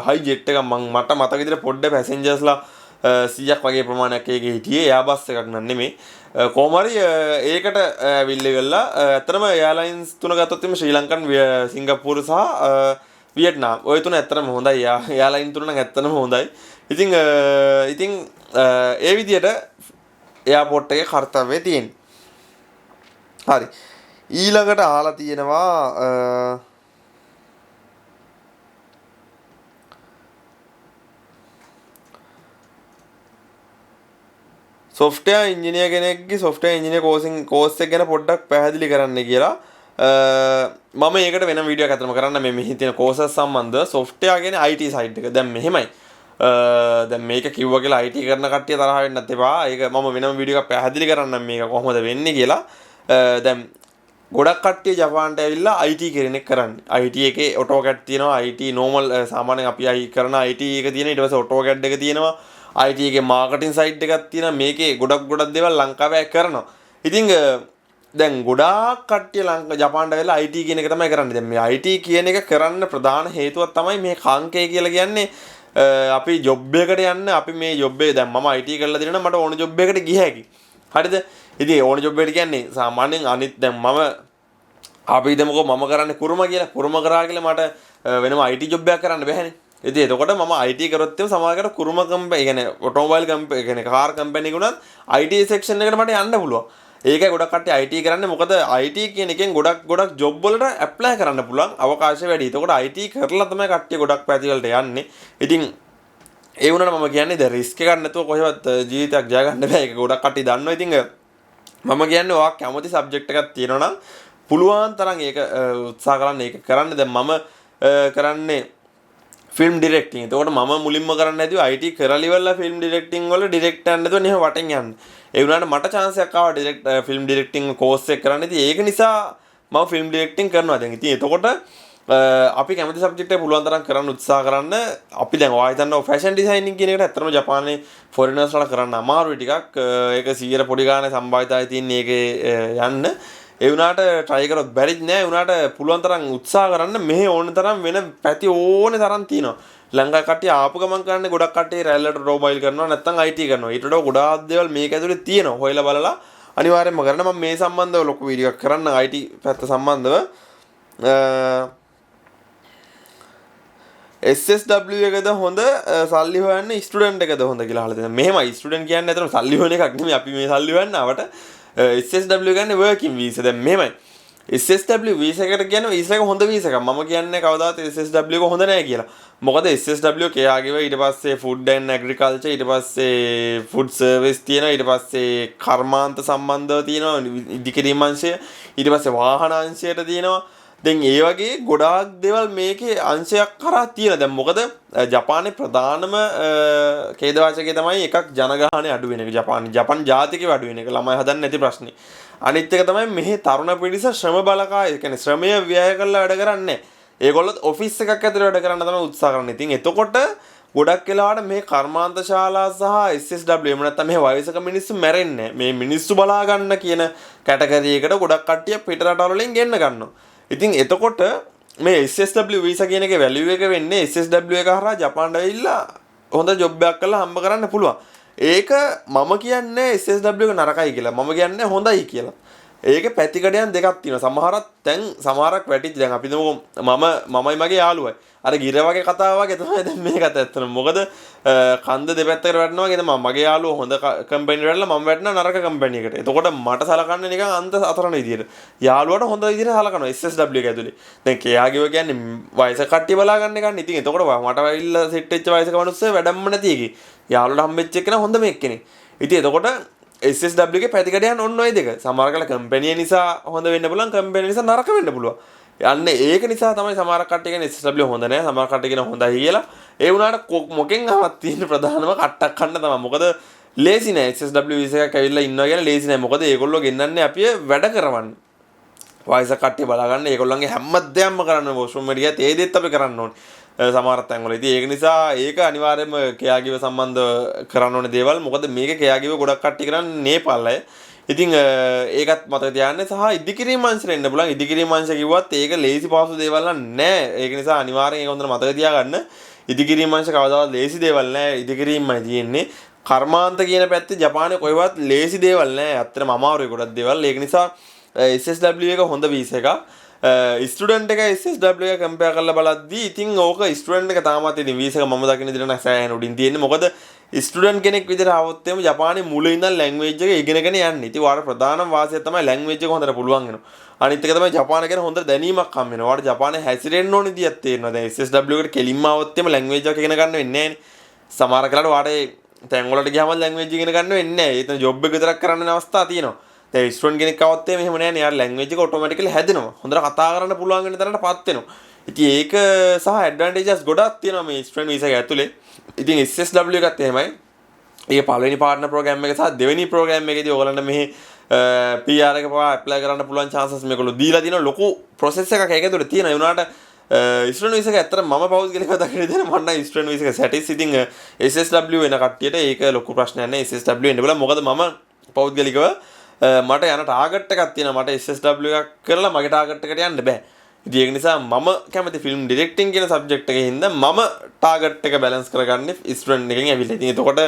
S1: හයි ජෙට් එකක් මට මතක විදිහට පොඩ්ඩ පැසෙන්ජර්ස්ලා 100ක් වගේ ප්‍රමාණයක් ඒකේ හිටියේ. එයාබස් එකක් නන් නෙමෙයි. කොහොම හරි ඒකට ඇවිල්ලා ඉවරලා ඇත්තටම එයාලයින්ස් තුන ගත්තොත් එimhe ශ්‍රී ලංකන් සිංගප්පූරු සහ වියට්නාම් ඔය තුන ඇත්තටම හොඳයි. එයාලයින් තුන නම් ඇත්තටම හොඳයි. ඉතින් ඒ විදිහට එයාපෝට් එකේ කාර්යය තියෙන්නේ. හරි. ඊළඟට අහලා තියෙනවා software engineer කෙනෙක්ගේ software engineer course එක ගැන පොඩ්ඩක් පැහැදිලි කරන්න කියලා. මම ඒකට වෙනම වීඩියෝ එකක් අතරම කරන්න මේ මෙහි තියෙන courses සම්බන්ධව software කියන්නේ IT side එක. දැන් මෙහෙමයි. දැන් මේක කිව්වා කියලා IT කරන කට්ටිය තරහ වෙන්නත් එපා. ඒක මම වෙනම වීඩියෝ එකක් පැහැදිලි කරන්නම් මේක කොහොමද වෙන්නේ කියලා. දැන් ගොඩක් කට්ටිය ජපාන්ට ඇවිල්ලා IT කෙරෙන එක කරන්නේ. IT එකේ AutoCAD තියෙනවා. IT normal සාමාන්‍යයෙන් අපි කරන IT එක තියෙන ඊට පස්සේ AutoCAD එක තියෙනවා. IT එකේ මාකටිං සයිඩ් එකක් තියෙනවා. මේකේ ගොඩක් දේවල් ලංකාවේ කරනවා. ඉතින් දැන් ගොඩාක් කට්ටිය ජපාන්ට වෙලා IT කියන එක තමයි කරන්නේ. දැන් මේ IT කියන එක කරන්න ප්‍රධාන හේතුවක් තමයි මේ කාංකේ කියලා කියන්නේ. අපි ජොබ් එකකට යන්න අපි මේ ජොබ් එක දැන් මම IT කරලා දිනන මට ඕන ජොබ් එකකට ගිය හැකි. හරිද? ඉතින් ඕන ජොබ් එකට කියන්නේ සාමාන්‍යයෙන් අනිත් දැන් මම අපි හිතමුකෝ මම කරන්නේ කුරුම කියලා. කුරුම කරා කියලා මට වෙනම IT ජොබ් එකක් කරන්න බැහැනේ. ඉතින් එතකොට මම IT කරොත් එම සමහරකට කුරුම කම්පැනි කියන්නේ ඔටෝමොබයිල් කම්පැනි කියන්නේ කාර් කම්පැනි එකකට IT සෙක්ෂන් එකට මට යන්න පුළුවන්. ඒකයි ගොඩක් කට්ටිය IT කරන්නේ. මොකද IT කියන එකෙන් ගොඩක් ජොබ් වලට ඇප්ලයි කරන්න පුළුවන් අවකාශය වැඩි. එතකොට IT කරලා තමයි කට්ටිය ගොඩක් පැති වලට යන්නේ. ඉතින් ඒ වුණාට මම කියන්නේ දැන් රිස්ක් එකක් නැතුව කොහෙවත් ජීවිතයක් ජය ගන්න බෑ. ඒක ගොඩක් කට්ටිය දන්නවා. ඉතින් මම කියන්නේ ඔයා කැමති සබ්ජෙක්ට් එකක් තියෙනවා නම් පුළුවන් තරම් ඒක උත්සාහ කරන්න ඒක කරන්න. දැන් මම කරන්නේ ෆිල්ම් ඩිරෙක්ටිං. එතකොට මම මුලින්ම කරන්න හැදුවේ IT කරලා ඉවරලා ෆිල්ම් ඩිරෙක්ටිං වල ඩිරෙක්ට් යන්න නැතුව නිකන් වටෙන් යන්න. ඒ වුණාට මට chance එකක් ආවා ෆිල්ම් ඩිරෙක්ටිං කෝස් එක කරන්න. ඉතින් ඒක නිසා මම ෆිල්ම් ඩිරෙක්ටිං කරනවා දැන්. ඉතින් එතකොට අපි කැමති සබ්ජෙක්ට් එක පුළුවන් තරම් කරන්න උත්සාහ කරන්න. අපි දැන් ඔයා හිතනවා ෆැෂන් ඩිසයිනින් කියන එකට ඇත්තටම ජපානයේ ෆොරිනර්ස් වල කරන්න අමාරුයි ටිකක්. ඒක 100 පොඩි ගානේ සම්භාවිතයි තියෙන ඒකේ යන්න. ඒ වුණාට try කරොත් බැරිද නෑ. ඒ වුණාට පුළුවන් තරම් උත්සාහ කරන්න. මෙහෙ ඕන තරම් වෙන පැති ඕනේ තරම් තියෙනවා. ලංකා කට්ටිය ආපු ගමන් කරන්නේ ගොඩක් කට්ටිය රැල්ලට ඔටෝමොබයිල් කරනවා නැත්නම් IT කරනවා. ඊට වඩා ගොඩාක් දේවල් මේක ඇතුලේ තියෙනවා. හොයලා බලලා අනිවාර්යයෙන්ම කරන්න. මම මේ සම්බන්ධව ලොකු වීඩියෝ එකක් කරන්න IT පැත්ත සම්බන්ධව. SSW එකද හොඳ සල්ලි හොයන්න ස්ටුඩන්ට් එකද හොඳ කියලා අහලා තියෙනවා. මෙහෙමයි ස්ටුඩන්ට් කියන්නේ අතන සල්ලි හොයන එකක් නෙමෙයි. අපි මේ සල්ලි හොයන්න ආවට SSW කියන්නේ working visa. දැන් මෙහෙමයි. SSW visa එකට කියන්නේ visa එක හොඳ visa එකක්. මම කියන්නේ කවදාවත් SSW එක හොඳ නැහැ කියලා. මොකද SSW කයාගේව ඊට පස්සේ food and agriculture ඊට පස්සේ food service තියෙනවා. ඊට පස්සේ කර්මාන්ත සම්බන්ධව තියෙනවා. ඉදිකිරීම අංශය ඊට පස්සේ වාහන අංශයට තියෙනවා. දැන් ඒ වගේ ගොඩාක් දේවල් මේකේ අංශයක් කරා තියෙනවා. දැන් මොකද ජපානයේ ප්‍රධානම ඛේදවාචකය තමයි එකක් ජනගහනය අඩු වෙන එක. ජපාන් ජාතිකව අඩු වෙන එක. ළමයි හදන්න නැති ප්‍රශ්නේ. අනිත් එක තමයි මෙහි තරුණ පිරිස ශ්‍රම බලකාය. ඒ කියන්නේ ශ්‍රමය ව්‍යය කරලා වැඩ කරන්නේ. ඒගොල්ලොත් ඔෆිස් එකක් ඇතුලේ වැඩ කරන්න තමයි උත්සාහ කරන්නේ. ඉතින් එතකොට ගොඩක් වෙලාවට මේ කර්මාන්ත ශාලා සහ SSW එහෙම නැත්නම් මේ වයසක මිනිස්සු මැරෙන්නේ. මේ මිනිස්සු බලා ගන්න කියන කැටගරි එකට ගොඩක් කට්ටිය පිට රටවල් වලින් ගෙන්න ගන්නවා. ඉතින් එතකොට මේ SSW වීසා කියන එකේ වැලියු එක වෙන්නේ SSW එක හරහා ජපානට ඇවිල්ලා හොඳ ජොබ් එකක් කරලා හම්බ කරන්න පුළුවන්. ඒක මම කියන්නේ SSW එක නරකයි කියලා. මම කියන්නේ හොඳයි කියලා. ඒකේ පැතිකඩයන් දෙකක් තියෙනවා. සමහරක් වැටිච්ච දැන් අපි මමයි මගේ යාළුවයි. අර ගිර වගේ කතාව වගේ තමයි දැන් මේකත් ඇත්තටම. මොකද කන්ද දෙපැත්තකට වැටෙනවා වගේ තමයි. මගේ යාළුවා හොඳ කම්පැනි වල මම වැටෙනවා නරක කම්පැනි එකට. එතකොට මට සලකන්නේ නිකන් අන්ත අතරන විදියට. යාළුවාට හොඳ විදියට සලකනවා SSW එක ඇතුලේ. දැන් කයාගේව කියන්නේ වයස කට්ටිය බලා ගන්න එකනේ. ඉතින් එතකොට මට වෙයිලා සෙට් වෙච්ච වයසක මිනිස්සු වැඩම්ම නැති එකේ. යාළුවාට හම්බෙච්ච එක නම් හොඳම එක්කනේ. ඉතින් එතකොට SSW එකේ පැතිකඩයන් ඔන්න ඔය දෙක. සමහර කල කම්පැනි නිසා හොඳ වෙන්න පුළුවන්, කම්පැනි නිසා නරක වෙන්න පුළුවන්. යන්නේ ඒක නිසා තමයි සමහර කට්ටිය කියන්නේ SSW හොඳ නැහැ, සමහර කට්ටිය කියන හොඳයි කියලා. ඒ වුණාට මොකෙන් ආවත් තියෙන ප්‍රධානම කට්ටක් කන්න තමයි. මොකද ලේසි නෑ SSW වීසා එකක් ඇවිල්ලා ඉන්නවා කියලා ලේසි නෑ. මොකද ඒගොල්ලෝ ගෙන්නන්නේ අපි වැඩ කරවන්න. වයසක කට්ටිය බලා ගන්න ඒගොල්ලන්ගේ හැමදේම කරන්න වොෂ්රූම් එකට ගියත් ඒ දේත් අපි කරන්න ඕනේ. සමහර තැන්වල. ඉතින් ඒක නිසා ඒක අනිවාර්යයෙන්ම කෙයාගිව සම්බන්ධ කරන්න ඕනේ දේවල්. මොකද මේක කෙයාගිව ගොඩක් කට්ටිය කරන්නේ නේපාල් අය. ඉතින් ඒකත් මතක තියාගන්න සහ ඉදිකිරීම අංශෙට එන්න පුළුවන්. ඉදිකිරීම අංශ කිව්වත් ඒක ලේසි පහසු දේවල් නෑ. ඒක නිසා අනිවාර්යෙන් ඒක හොඳට මතක තියාගන්න. ඉදිකිරීම අංශ කවදාවත් ලේසි දේවල් නෑ. ඉදිකිරීමයි තියෙන්නේ. කර්මාන්ත කියන පැත්තේ ජපානයේ කොහෙවත් ලේසි දේවල් නෑ. ඇත්තටම අමාරුයි ගොඩක් දේවල්. ඒක නිසා SSW එක හොඳ වීසා එකක්. ස්ටුඩන්ට් එක SSW එක කම්පෙයාර් කරලා බලද්දී ඉතින් ඕක ස්ටුඩන්ට් එක තාමත් ඉතින් වීසා එක මම දකින විදිහට නම් සෑහෙන උඩින් තියෙන්නේ. මොකද ස්ටුඩන්ට් කෙනෙක් විදිහට આવොත් එම ජපානයේ මුලින් ඉඳන් ලැන්ග්වේජ් එක ඉගෙනගෙන යන්නේ. ඉතින් වාට ප්‍රධානම වාසිය තමයි ලැන්ග්වේජ් එක හොඳට පුළුවන් වෙනවා. අනිත් එක තමයි ජපාන ගැන හොඳ දැනීමක් හම් වෙනවා. වාට ජපානයේ හැසිරෙන්න ඕන විදියක් තේරෙනවා. දැන් SSW එකට කෙලින්ම આવොත් එම ලැන්ග්වේජ් එක ඉගෙන ගන්න වෙන්නේ නැහැ නේ. සමහර කලාවට වාට තැන් වලට ගියාම ලැන්ග්වේජ් ඉගෙන ගන්න වෙන්නේ නැහැ. ඒතන ජොබ් එක විතරක් කරන්න වෙන අවස්ථා තියෙනවා. දැන් ස්ටුඩන්ට් කෙනෙක් આવොත් එහෙම නැහැ නේ. යාර ලැන්ග්වේජ් එක ඔටෝමැටිකලි හැදෙනවා. හොඳට කතා කරන්න පුළුවන් වෙන තරමටපත් වෙනවා. ඉතින් ඒක සහ ඇඩ්වාන්ටේජස් ගොඩක් තියෙනවා මේ ස්ටුඩන්ට් වීසා එක ඇතුලේ. ඉතින් SSW එකත් එහෙමයි. ඒ පළවෙනි පාර්ට්නර් ප්‍රෝග්‍රෑම් එක සහ දෙවෙනි ප්‍රෝග්‍රෑම් එකේදී ඔයගලන්ට මෙහි PR එක පවා ඇප්ලයි කරන්න පුළුවන් chances මේගොල්ලෝ දීලා තියෙනවා. ලොකු process එකක් ඒක ඇතුලේ තියෙනවා. ඒ වුණාට ස්ටුඩන්ට් වීසා එක ඇත්තට මම පෞද්ගලිකව දකින දෙන මම නම් ස්ටුඩන්ට් වීසා එක සැටිස්. ඉතින් SSW වෙන කට්ටියට ඒක ලොකු ප්‍රශ්නයක් නෑ. SSW එන්න බලන්න. මොකද මම පෞද්ගලිකව මට යන ටාගට් එකක් තියෙනවා. මට SSW එකක් කරලා මගේ ටාගට් එකට යන්න බෑ. ඉතින් ඒක නිසා මම කැමති ෆිල්ම් ඩිරෙක්ටිං කියන සබ්ජෙක්ට් එකේ හින්දා මම ටාගට් එක බැලන්ස් කරගන්නේ ස්ටුඩන්ට් එකෙන් ඇවිල්ලා. ඉතින් එතකොට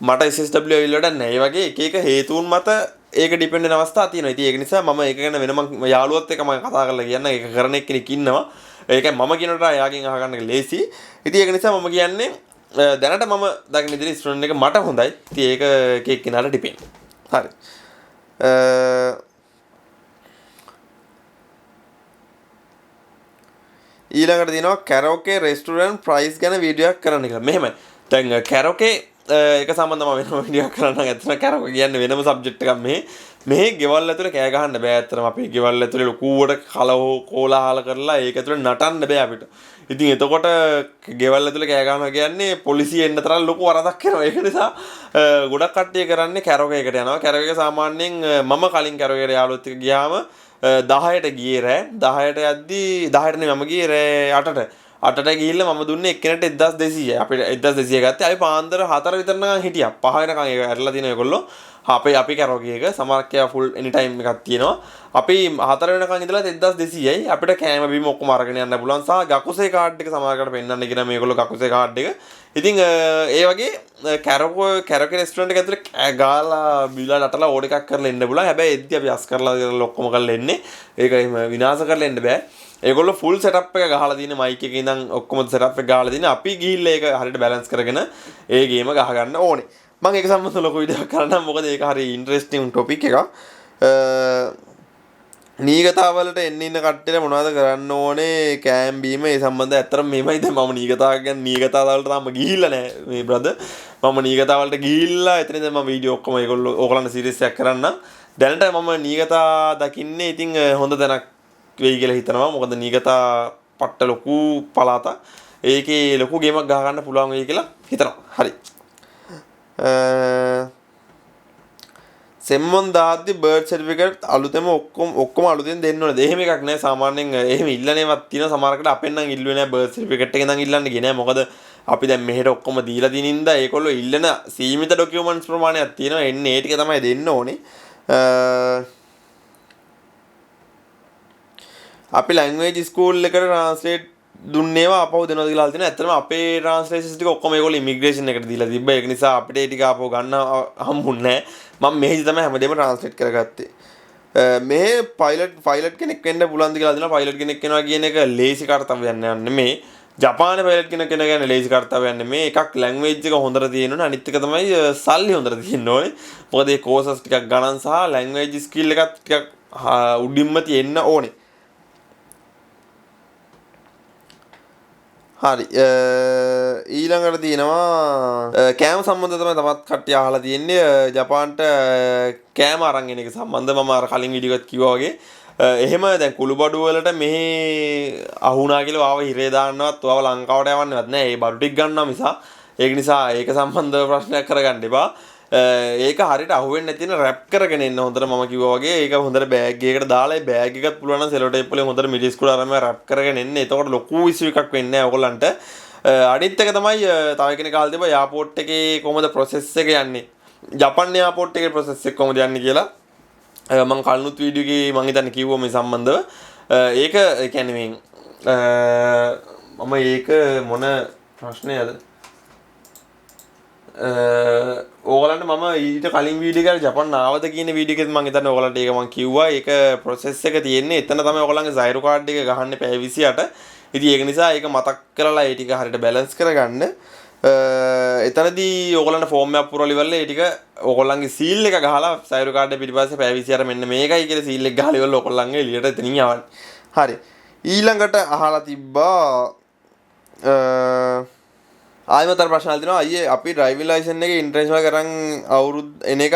S1: මට SSW ඇවිල්ලා නැහැ. ඒ වගේ එක එක හේතුන් මත ඒක ඩිපෙන්ඩ් වෙන අවස්ථා තියෙනවා. ඉතින් ඒක නිසා මම ඒක ගැන වෙනම යාළුවොත් එක්ක මම කතා කරලා කියන්න. ඒක කරන එක්කෙනෙක් ඉන්නවා. ඒකයි මම කියනට එයාගෙන් අහගන්න එක ලේසි. ඉතින් ඒක නිසා මම කියන්නේ දැනට මම දකින විදිහට ස්ටුඩන්ට් එක මට හොඳයි. ඉතින් ඒක එක එක්කෙනාට ඩිපෙන්ඩ්. හරි. ඊළඟට තියෙනවා කැරෝකේ රෙස්ටුරන්ට් ප්‍රයිස් ගැන වීඩියෝ එකක් කරන්න කියලා. මෙහෙමයි. දැන් කැරෝකේ ඒක සම්බන්ධව වෙනම වීඩියෝ එකක් කරන්න ඇත්තට කැරෝකේ කියන්නේ වෙනම සබ්ජෙක්ට් එකක් මෙහි ගෙවල් ඇතුලේ කෑ ගහන්න බෑ. ඇත්තටම අපේ ගෙවල් ඇතුලේ ලොකුවට කෝලාහල කරලා ඒක ඇතුලේ නටන්න බෑ අපිට. ඉතින් එතකොට ගෙවල් ඇතුලේ කෑ ගහනවා කියන්නේ පොලිසිය එන්න තරම් ලොකු වරදක් වෙනවා. ඒක නිසා ගොඩක් කට්ටිය කරන්නේ කැරෝකේ එකට යනවා. කැරෝකේ සාමාන්‍යයෙන් මම කලින් කැරෝකේට යාළුවොත් එක්ක ගියාම 10ට ගියේ රෑ 10ට යද්දි 10ට නෙමෙයි මම ගියේ රෑ 8ට ගිහිල්ලා මම දුන්නේ එක්කෙනෙක්ට 1200 අපිට 1200 ගත්තේ. අපි පාන්දර 4 විතර නිකන් හිටියා. 5 වෙනකන් ඒක ඇරලා තියෙන ඒගොල්ලෝ. අපි කැරෝකේ එක සමහරක් ෆුල් එනි ටයිම් එකක් තියෙනවා. අපි 4 වෙනකන් ඉඳලා 1200යි. අපිට කෑම බීම ඔක්කොම අරගෙන යන්න පුළුවන්. සහ ගකුසේ කාඩ් එක සමහරකට පෙන්නන්න කියන මේගොල්ලෝ ගකුසේ කාඩ් එක. ඉතින් ඒ වගේ කැරෝකේ රෙස්ටුරන්ට් එක ඇතුලේ ගාලා බිලා නටලා ඕඩර් එකක් කරලා එන්න පුළුවන්. හැබැයි එද්දි අපි අස් කරලා ඔක්කොම කරලා එන්නේ. ඒක එහෙම විනාශ කරලා එන්න බෑ. ඒගොල්ලෝ ෆුල් සෙටප් එක ගහලා තියෙන මයික් එකේ ඉඳන් ඔක්කොම සෙටප් එක ගහලා තියෙන. අපි ගිහිල්ලා ඒක හරියට බැලන්ස් කරගෙන ඒ ගේම ගහ ගන්න ඕනේ. මම ඒක සම්බන්ධව ලොකු වීඩියෝ එකක් කරන්නම්. මොකද ඒක හරි ඉන්ටරෙස්ටිං ටොපික් එකක්. නීගතා වලට එන්න ඉන්න කට්ටියට මොනවද කරන්න ඕනේ කෑම් බීම ඒ සම්බන්ධව ඇත්තටම මෙහෙමයි. දැන් මම නීගතා ගැන නීගතා වලට තාම ගිහිල්ලා නැහැ මේ බ්‍රදර්. මම නීගතා වලට ගිහිල්ලා එතනින් දැන් මම වීඩියෝ ඔක්කොම ඒගොල්ලෝ ඕගලන්ට සීරීස් එකක් කරන්නම්. දැනට මම නීගතා දකින්නේ ඉතින් හොඳ තැනක් වෙයි කියලා හිතනවා. මොකද නීගතා පට්ට ලොකු පළාතක්. ඒකේ ලොකු ගේමක් ගහ ගන්න පුළුවන් වෙයි කියලා හිතනවා. හරි. සෙම්මොන් දාද්දි බර්ත් සර්ටිෆිකේට් අලුතෙම ඔක්කොම අලුතෙන් දෙන්න ඕනේ. එහෙම එකක් නෑ. සාමාන්‍යයෙන් එහෙම ඉල්ලනේවත් තියෙනවා. සමහරකට අපෙන් නම් ඉල්ලුවේ නෑ බර්ත් සර්ටිෆිකේට් එක නම් ඉල්ලන්නේ ගියේ නෑ. මොකද අපි දැන් මෙහෙට ඔක්කොම දීලා තියෙන ඉඳලා ඒගොල්ලෝ ඉල්ලන සීමිත ඩොකියුමන්ට්ස් ප්‍රමාණයක් තියෙනවා. එන්නේ ඒ ටික තමයි දෙන්න ඕනේ. අපි ලැන්ග්වේජ් ස්කූල් එකට ට්‍රාන්ස්ලේට් දුන්නේවා අපහු දෙනවා කියලා හිතනවා. ඇත්තටම අපේ ට්‍රාන්ස්ලේෂන්ස් ටික ඔක්කොම ඒගොල්ලෝ ඉමිග්‍රේෂන් එකට දීලා තිබ්බා. ඒක නිසා අපිට ඒ ටික අපහු ගන්න හම්බුන්නේ නැහැ. මම මෙහෙදි තමයි හැමදේම ට්‍රාන්ස්ලේට් කරගත්තේ. මේ පයිලට් කෙනෙක් වෙන්න පුළුවන්ද කියලා හිතනවා. පයිලට් කෙනෙක් වෙනවා කියන එක ලේසි කාර්යයක් නෙමෙයි. ජපානයේ පයිලට් කෙනෙක් වෙන කියන්නේ ලේසි කාර්යයක් නෙමෙයි. එකක් ලැන්ග්වේජ් එක හොඳට තියෙන්න ඕනේ. අනිත් එක තමයි සල්ලි හොඳට තියෙන්න ඕනේ. මොකද මේ කෝසස් ටිකක් ගණන් සහ ලැන්ග්වේජ් ස්කිල් එකත් ටිකක් උඩින්ම තියෙන්න ඕනේ. හරි ඊළඟට තියෙනවා කෑම සම්බන්ධව තමයි තවත් කට්ටිය අහලා තියෙන්නේ ජපාන්ට කෑම අරන් එන එක සම්බන්ධව මම අර කලින් වීඩියෝ එකත් කිව්වා වගේ එහෙම දැන් කුළුබඩු වලට මෙහි අහුණා කියලා ආව හිරේ දාන්නවත් ආව ලංකාවට යවන්නවත් නෑ ඒ බඩු ටික ගන්නවා මිස ඒක නිසා ඒක සම්බන්ධව ප්‍රශ්නයක් කරගන්න එපා ඒක හරියට අහුවෙන්නේ නැති වෙන රැප් කරගෙන එන්න හොඳට මම කිව්වා වගේ ඒක හොඳට බෑග් එකකට දාලා ඒ බෑග් එකත් පුළුවන් නම් සෙලෝ ටේප් වලින් හොඳට මිඩි ස්කූල් අරම රැප් කරගෙන එන්න. එතකොට ලොකු ඉෂුව එකක් වෙන්නේ නැහැ ඔයගොල්ලන්ට. අනිත් එක තමයි තව කෙනෙක් කාලේ තිබ්බා එයාපෝට් එකේ කොහොමද ප්‍රොසෙස් එක යන්නේ. ජපාන් එයාපෝට් එකේ ප්‍රොසෙස් එක කොහොමද යන්නේ කියලා මම කලිනුත් වීඩියෝ එකේ මම හිතන්නේ කිව්වා මේ සම්බන්ධව. ඒක ඒ කියන්නේ මේ මම ඒක මොන ප්‍රශ්නයද? ඕගලන්ට මම ඊට කලින් වීඩියෝ එකේ ජපාන් ආවද කියන වීඩියෝ එකෙත් මම හිතන්නේ ඕගලන්ට ඒක මම කිව්වා. ඒක ප්‍රොසෙස් එක තියෙන්නේ. එතන තමයි ඕගලන්ගේ සයිරෝ කාඩ් එක ගහන්නේ පැය 28. ඉතින් ඒක නිසා ඒක මතක් කරලා ඒ ටික හරියට බැලන්ස් කරගන්න. එතනදී ඕගලන්ට ෆෝම් එකක් පුරවලා ඉවරලා ඒ ටික ඕගලන්ගේ සීල් එක ගහලා සයිරෝ කාඩ් එක පිටිපස්සේ පැය 28 මෙන්න මේකයි කියලා සීල් එක ගහලා ඉවරලා ඕගලන්ගේ එළියට එතනින් යවන්න. හරි. ඊළඟට අහලා තිබ්බා ආයමතර ප්‍රශ්න අහලා තිනවා අයියේ අපි ඩ්‍රයිවිං ලයිසන් එකේ ඉන්ටර්නැෂනල් කරන් අවුරුදු එන එක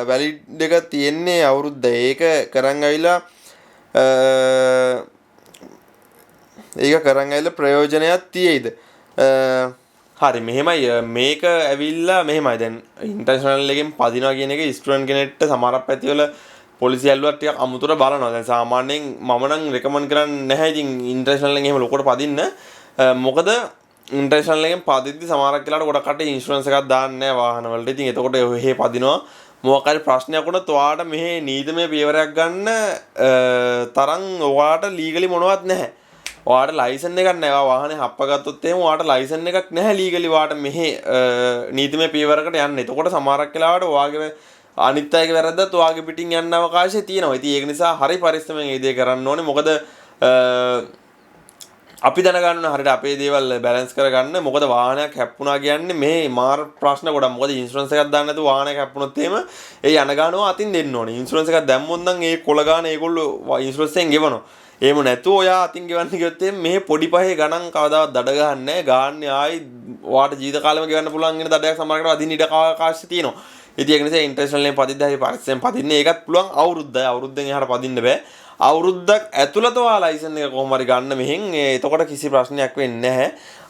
S1: වැලිඩ් එක තියෙන්නේ අවුරුද්ද. ඒක කරන් ඇවිල්ලා ඒක කරන් ඇවිල්ලා ප්‍රයෝජනයක් තියෙයිද? හරි මෙහෙමයි මේක ඇවිල්ලා මෙහෙමයි දැන් ඉන්ටර්නැෂනල් එකෙන් පදිනවා කියන එක ස්ටුඩන්ට් කෙනෙක්ට සමහරක් පැතිවල පොලිසිය ඇල්ලුවත් ටිකක් අමුතුර බලනවා. දැන් සාමාන්‍යයෙන් මම නම් රෙකමන්ඩ් කරන්නේ නැහැ ඉතින් ඉන්ටර්නැෂනල් එකෙන් එහෙම ලොකුට පදින්න. මොකද ඉන්ටර්නැෂනල් එකෙන් පදිද්දි සමහරක් වෙලාවට ගොඩක් කට්ටිය ඉන්ෂුරන්ස් එකක් දාන්නේ නැහැ වාහන වලට. ඉතින් එතකොට එහෙ පදිනවා මොකක් හරි ප්‍රශ්නයක් වුණොත් ඔයාට මෙහෙ නීතිමය පියවරයක් ගන්න තරම් ඔයාට ලීගලි මොනවත් නැහැ. ඔයාට ලයිසන් එකක් නැහැ. ඔයා වාහනේ හප්පගත්තොත් එහෙම ඔයාට ලයිසන් එකක් නැහැ ලීගලි ඔයාට මෙහෙ නීතිමය පියවරකට යන්න. එතකොට සමහරක් වෙලාවට ඔයාගේ අනිත් අයගේ වැරද්දත් ඔයාගේ පිටින් යන්න අවකාශය තියෙනවා. ඉතින් ඒක නිසා හරි පරිස්සමෙන් මේ දේ කරන්න ඕනේ. මොකද අපි දැනගන්න ඕනේ හරියට අපේ දේවල් බැලන්ස් කරගන්න. මොකද වාහනයක් හැප්පුණා කියන්නේ මේ මාර ප්‍රශ්න ගොඩක්. මොකද ඉන්ෂුරන්ස් එකක් දාන්න නැතුව වාහනයක් හැප්පුණොත් එහෙම ඒ යන ගානවා අතින් දෙන්න ඕනේ. ඉන්ෂුරන්ස් එකක් දැම්මොත් නම් ඒ කොළ ගාන ඒගොල්ලෝ ඉන්ෂුරන්ස් එකෙන් ගෙවනවා. එහෙම නැතුව ඔයා අතින් ගෙවන්න ගියොත් මේ පොඩි පහේ ගණන් කවදාවත් දඩ ගහන්නේ නැහැ. ගාන්නේ ආයි ඔයාට ජීවිත කාලෙම ගෙවන්න පුළුවන් වෙන දඩයක් සමහරකට අදින්න ඉඩ අවකාශය තියෙනවා. ඉතින් ඒක නිසා ඉන්ටර්නැෂනල් එකෙන් පදිද්දී හරි පරිස්සමෙන් පදින්න. ඒකත් පුළුවන් අවුරුද්දයි. අවුරුද්දෙන් එහාට පදින්න බෑ. අවුරුද්දක් ඇතුළත ඔයා ලයිසන් එක කොහොම හරි ගන්න මෙහෙන්. එතකොට කිසි ප්‍රශ්නයක් වෙන්නේ නැහැ.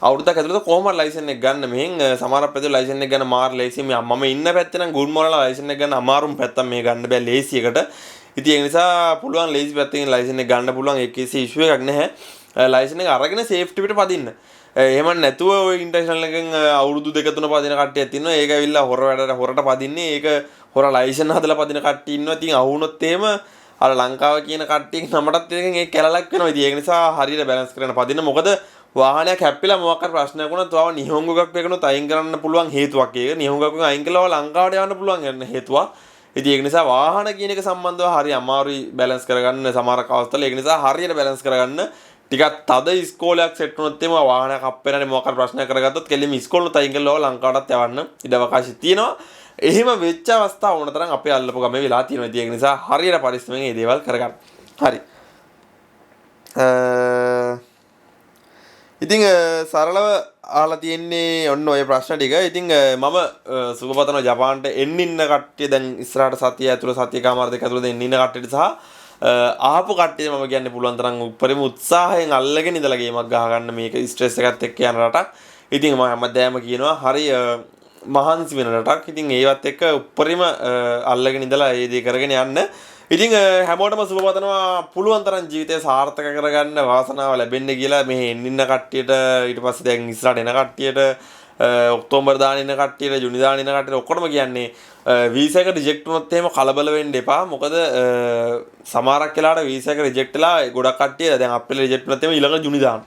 S1: අවුරුද්දක් ඇතුළත කොහොම හරි ලයිසන් එක ගන්න මෙහෙන්. සමහර පැත්තේ ලයිසන් එක ගන්න මාර ලේසි. මම ඉන්න පැත්තේ නම් ගුඩ් මොරලා ලයිසන් එක ගන්න අමාරුම පැත්තක් මේ ගන්න බෑ ලේසි එකට. ඉතින් ඒ නිසා පුළුවන් ලේසි පැත්තකින් ලයිසන් එක ගන්න පුළුවන්. ඒක කිසි ඉෂුව එකක් නැහැ. ලයිසන් එක අරගෙන සේෆ්ටි පිට පදින්න. එහෙම නැතුව ඔය ඉන්ටර්නැෂනල් එකෙන් අවුරුදු 2-3 පදින කට්ටියක් ඉන්නවා. ඒක ඇවිල්ලා හොර වැඩට හොරට පදින්නේ. ඒක හොර ලයිසන් හදලා පදින කට්ටිය ඉන්නවා. ඉතින් අහුනොත් එහෙම අර ලංකාව කියන කට්ටියගේ නමටත් එකෙන් ඒක කැලලක් වෙනවා. ඉතින් ඒක නිසා හරියට බැලන්ස් කරගෙන පදින්න. මොකද වාහනයක් හැප්පිලා මොකක් හරි ප්‍රශ්නයක් වුණොත් ඔයාව නිහොංගුකක් වේකනොත් අයින් කරන්න පුළුවන් හේතුවක්. ඒක නිහොංගුකක් අයින් කළා ලංකාවට යන්න පුළුවන් යන හේතුවක්. ඉතින් ඒක නිසා වාහන කියන එක සම්බන්ධව හරි අමාරුයි බැලන්ස් කරගන්න සමහරක් අවස්ථාවල. ඒක නිසා හරියට බැලන්ස් කරගන්න. ටිකක් තද ඉස්කෝලයක් සෙට් වුණොත් එම වාහනයක් අප්පෙනනේ මොකක් හරි ප්‍රශ්නයක් කරගත්තොත් කෙලින්ම ඉස්කෝලෙත් අයින් කළා ලංකාවටත් යවන්න ඉඩ අවකාශය තියෙනවා. එහෙම වෙච්ච අවස්ථා වුණ තරම් අපේ අල්ලපු ගමේ වෙලා තියෙනවා. ඉතින් ඒක නිසා හරියට පරිස්සමෙන් මේ දේවල් කරගන්න. හරි. ඉතින් සරලව අහලා තියෙන්නේ ඔන්න ඔය ප්‍රශ්න ටික. ඉතින් මම සුබ පතනවා ජපාන්ට එන්න ඉන්න කට්ටිය දැන් ඉස්සරහට සතිය ඇතුළත සතියකමාර දෙක ඇතුළත එන්න ඉන්න කට්ටියට සහ ආපු කට්ටිය මම කියන්නේ පුළුවන් තරම් උපරිම උත්සාහයෙන් අල්ලගෙන ඉඳලා ගේමක් ගහ ගන්න මේක ස්ට්‍රෙස් එකත් එක්ක යන රටක්. ඉතින් මම හැමදාම කියනවා හරි මහන්සි වෙන රටක්. ඉතින් ඒවත් එක්ක උපරිම අල්ලගෙන ඉඳලා ඒ දේ කරගෙන යන්න. ඉතින් හැමෝටම සුබ පතනවා පුළුවන් තරම් ජීවිතය සාර්ථක කරගන්න වාසනාව ලැබෙන්න කියලා මේ එන්න කට්ටියට ඊට පස්සේ දැන් ඉස්සරහට එන කට්ටියට ඔක්තෝබර් දාන ඉන්න කට්ටියට ජුනි දාන ඉන්න කට්ටියට ඔක්කොටම කියන්නේ වීසා එක රිජෙක්ට් වුණොත් එහෙම කලබල වෙන්න එපා. මොකද සමහරක් වෙලාවට වීසා එක රිජෙක්ට් වෙලා ගොඩක් කට්ටිය දැන් අප්‍රේල් රිජෙක්ට් වුණොත් එහෙම ඊළඟ ජුනි දාන.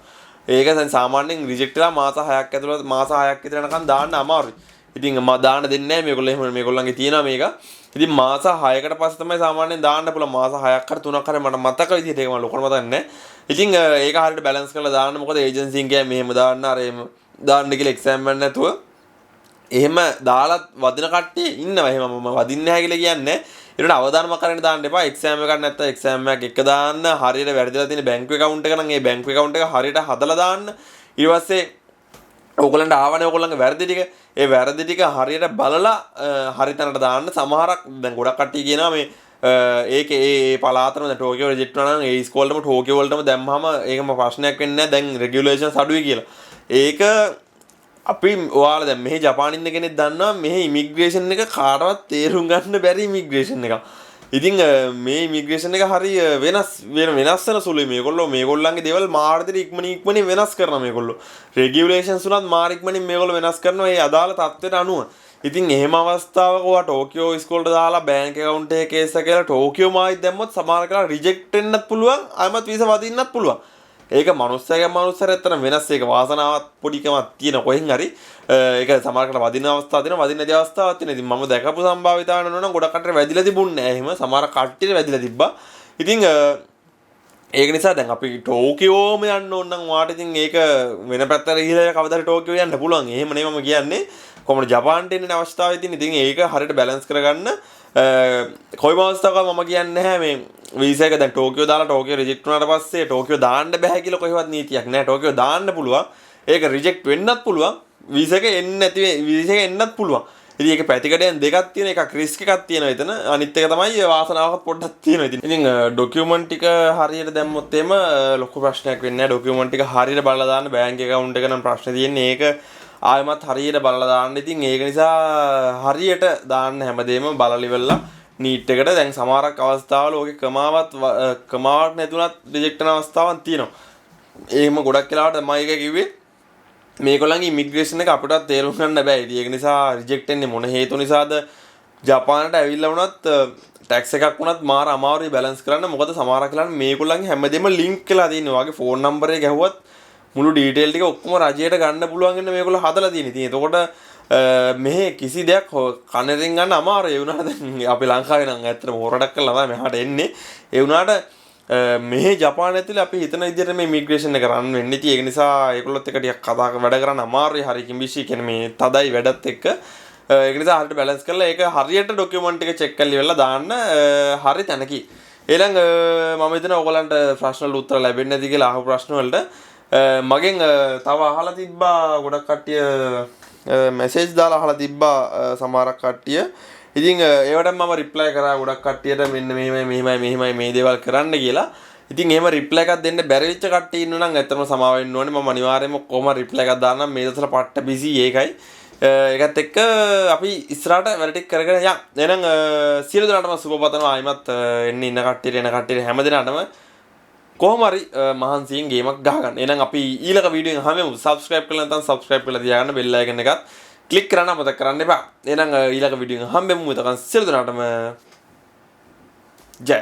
S1: ඒක දැන් සාමාන්‍යයෙන් රිජෙක්ට් වෙලා මාස 6ක් ඇතුළත මාස 6ක් විතර යනකම් දාන්න අමාරුයි. ඉතින් මම දාන්න දෙන්නේ නැහැ මේගොල්ලෝ එහෙම මේගොල්ලන්ගේ තියෙනවා මේක. ඉතින් මාස 6කට පස්සේ තමයි සාමාන්‍යයෙන් දාන්න පුළුවන්. මාස 6ක් හරි 3ක් හරි මට මතක විදිහට ඒක මම ලොකුට මතක නැහැ. ඉතින් ඒක හරියට බැලන්ස් කරලා දාන්න. මොකද ඒජන්සියෙන් කියන්නේ මෙහෙම දාන්න අර එහෙම දාන්න කියලා එක්සෑම් එකක් නැතුව එහෙම දාලා වදින කට්ටිය ඉන්නවා. එහෙම මම වදින්නේ නැහැ කියලා කියන්නේ. ඒකට අවදානමක් කරගෙන දාන්න එපා. එක්සෑම් එකක් නැත්නම් එක්සෑම් එකක් එක දාන්න. හරියට වැරදිලා තියෙන බැංකු account එක නම් ඒ බැංකු account එක හරියට හදලා දාන්න. ඊට පස්සේ ඔයගොල්ලන්ට ආවනේ ඔයගොල්ලන්ගේ වැරදි ටික. ඒ වැරදි ටික හරියට බලලා හරි තැනට දාන්න. සමහරක් දැන් ගොඩක් කට්ටිය කියනවා මේ ඒක ඒ පළාතම දැන් ටෝකියෝ රිජෙක්ට් වුණා නම් ඒ ඉස්කෝලේටම ටෝකියෝ වලටම දැම්මම ඒකම ප්‍රශ්නයක් වෙන්නේ නැහැ. දැන් රෙගියුලේෂන්ස් අඩුයි කියලා. ඒක අපි ඔයාලා දැන් මෙහි ජපාන් ඉන්න කෙනෙක් දන්නවා මෙහි ඉමිග්‍රේෂන් එක කාටවත් තේරුම් ගන්න බැරි ඉමිග්‍රේෂන් එකක්. ඉතින් මේ ඉමිග්‍රේෂන් එක හරි වෙනස් වෙන සුළුයි. මේගොල්ලන්ගේ දේවල් මාර්ගයට ඉක්මනින් වෙනස් කරනවා මේගොල්ලෝ. රෙගියුලේෂන්ස් උනත් මාර ඉක්මනින් මේගොල්ලෝ වෙනස් කරනවා ඒ අදාළ තත්ත්වයට අනුව. ඉතින් එහෙම අවස්ථාවක ඔයා ටෝකියෝ ඉස්කෝලේට දාලා බැංක් account එකේ කේස් එක කියලා ටෝකියෝ මායිත් දැම්මොත් සමහර කාලා රිජෙක්ට් වෙන්නත් පුළුවන්. ආයෙමත් වීසා වදින්නත් පුළුවන්. ඒක මනුස්සයගේ මනුස්සයෙක් අතර වෙනස්. ඒක වාසනාවක් පොඩිකමක් තියෙන කොහෙන් හරි. ඒක සමහරකට වදින අවස්ථා තියෙනවා, වදින්න නැති අවස්ථාවක් තියෙනවා. ඉතින් මම දැකපු සම්භාවිතාවන නෝන ගොඩක් කටට වැදිලා තිබුණේ නැහැ. එහෙම සමහර කට්ටියට වැදිලා තිබ්බා. ඉතින් ඒක නිසා දැන් අපි ටෝකියෝම යන්න ඕන නම් වාට ඉතින් ඒක වෙන පැත්තට ගිහලා කවදාද ටෝකියෝ යන්න පුළුවන්. එහෙම නෙමෙයි මම කියන්නේ. කොහොමද ජපාන්ට එන්න අවස්ථාවක් තියෙන. ඉතින් ඒක හරියට බැලන්ස් කරගන්න කොයිම අවස්ථාවක මම කියන්නේ නැහැ මේ වීසා එක දැන් ටෝකියෝ දාලා ටෝකියෝ රිජෙක්ට් වුණාට පස්සේ ටෝකියෝ දාන්න බෑ කියලා කොහෙවත් නීතියක් නැහැ. ටෝකියෝ දාන්න පුළුවන්. ඒක රිජෙක්ට් වෙන්නත් පුළුවන්. වීසා එක එන්නේ නැති වීසා එක එන්නත් පුළුවන්. ඉතින් ඒක පැතිකඩයන් දෙකක් තියෙන එකක් රිස්ක් එකක් තියෙනවා එතන. අනිත් එක තමයි වාසනාවක්ත් පොඩ්ඩක් තියෙනවා. ඉතින් ඩොකියුමන්ට් ටික හරියට දැම්මොත් එහෙම ලොකු ප්‍රශ්නයක් වෙන්නේ නැහැ. ඩොකියුමන්ට් ටික හරියට බලලා දාන්න බැංක් account එක නම් ප්‍රශ්නේ තියෙන්නේ. ඒක ආයමත් හරියට බලලා දාන්න. ඉතින් ඒක නිසා හරියට දාන්න හැමදේම බලලා ඉවරලා නීට් එකට දැන් සමහරක් අවස්ථාවල ඔගේ කමාවක් නැතුණත් රිජෙක්ට් වෙන අවස්ථාවක් තියෙනවා. එහෙම ගොඩක් වෙලාවට මම ඒක කිව්වේ මේගොල්ලන්ගේ ඉමිග්‍රේෂන් එක අපිටත් තේරුම් ගන්න බෑ. ඉතින් ඒක නිසා රිජෙක්ට් වෙන්නේ මොන හේතු නිසාද? ජපානට ඇවිල්ලා වුණත් ටැක්ස් එකක් වුණත් මාර අමාරුයි බැලන්ස් කරන්න. මොකද සමහරක් වෙලාවට මේගොල්ලන්ගේ හැමදේම ලින්ක් වෙලා තියෙනවා. වගේ ෆෝන් නම්බර් එක ගැහුවත් මුළු ඩීටේල් ටික ඔක්කොම රජයට ගන්න පුළුවන් වෙන මේගොල්ලෝ හදලා තියෙන. ඉතින් එතකොට මෙහි කිසි දෙයක් කනරින් ගන්න අමාරුයි. ඒ වුණාට දැන් අපි ලංකාවේ නම් ඇත්තටම හොරඩක් කරලා තමයි මෙහාට එන්නේ. ඒ වුණාට මෙහි ජපාන ඇතුලේ අපි හිතන විදිහට මේ ඉමිග්‍රේෂන් එක රන් වෙන්නේ. ඉතින් ඒක නිසා ඒගොල්ලොත් එක ටිකක් වැඩ කරන්න අමාරුයි. හරි කිඹිසි කියන්නේ මේ තදයි වැඩත් එක්ක. ඒක නිසා හරියට බැලන්ස් කරලා ඒක හරියට ඩොකියුමන්ට් එක චෙක් කරලා ඉවරලා දාන්න හරි තැනකි. ඊළඟ මම හිතන ඕගලන්ට ප්‍රශ්න වලට උත්තර ලැබෙන්නේ නැති කියලා අහපු ප්‍රශ්න වලට මගෙන් තව අහලා තිබ්බා ගොඩක් කට්ටිය මැසේජ් දාලා අහලා තිබ්බා සමහරක් කට්ටිය. ඉතින් ඒවට මම රිප්ලයි කරා ගොඩක් කට්ටියට මෙන්න මෙහෙමයි මේ දේවල් කරන්න කියලා. ඉතින් එහෙම රිප්ලයි එකක් දෙන්න බැරි වෙච්ච කට්ටිය ඉන්නවා නම් ඇත්තටම සමාව වෙන්න ඕනේ. මම අනිවාර්යයෙන්ම කොහොම රිප්ලයි එකක් දාන්නම්. මේ දවස්වල පට්ට බිසි ඒකයි. ඒකත් එක්ක අපි ඉස්සරහට වැඩ ටික කරගෙන යන්න. එහෙනම් සියලු දෙනාටම සුබ පතනවා. ආයිමත් එන්න ඉන්න කට්ටියට හැම දිනකටම කොහොම හරි මහන්සියෙන් ගේමක් ගහගන්න. එහෙනම් අපි ඊළඟ වීඩියෝ එකෙන් හැමෝම subscribe කරලා නැත්නම් subscribe කරලා තියාගන්න bell icon එකත් click කරන්න අමතක කරන්න එපා. එහෙනම් ඊළඟ වීඩියෝ එකෙන් හම්බෙමු. එතකන් සියලු දෙනාටම ජය.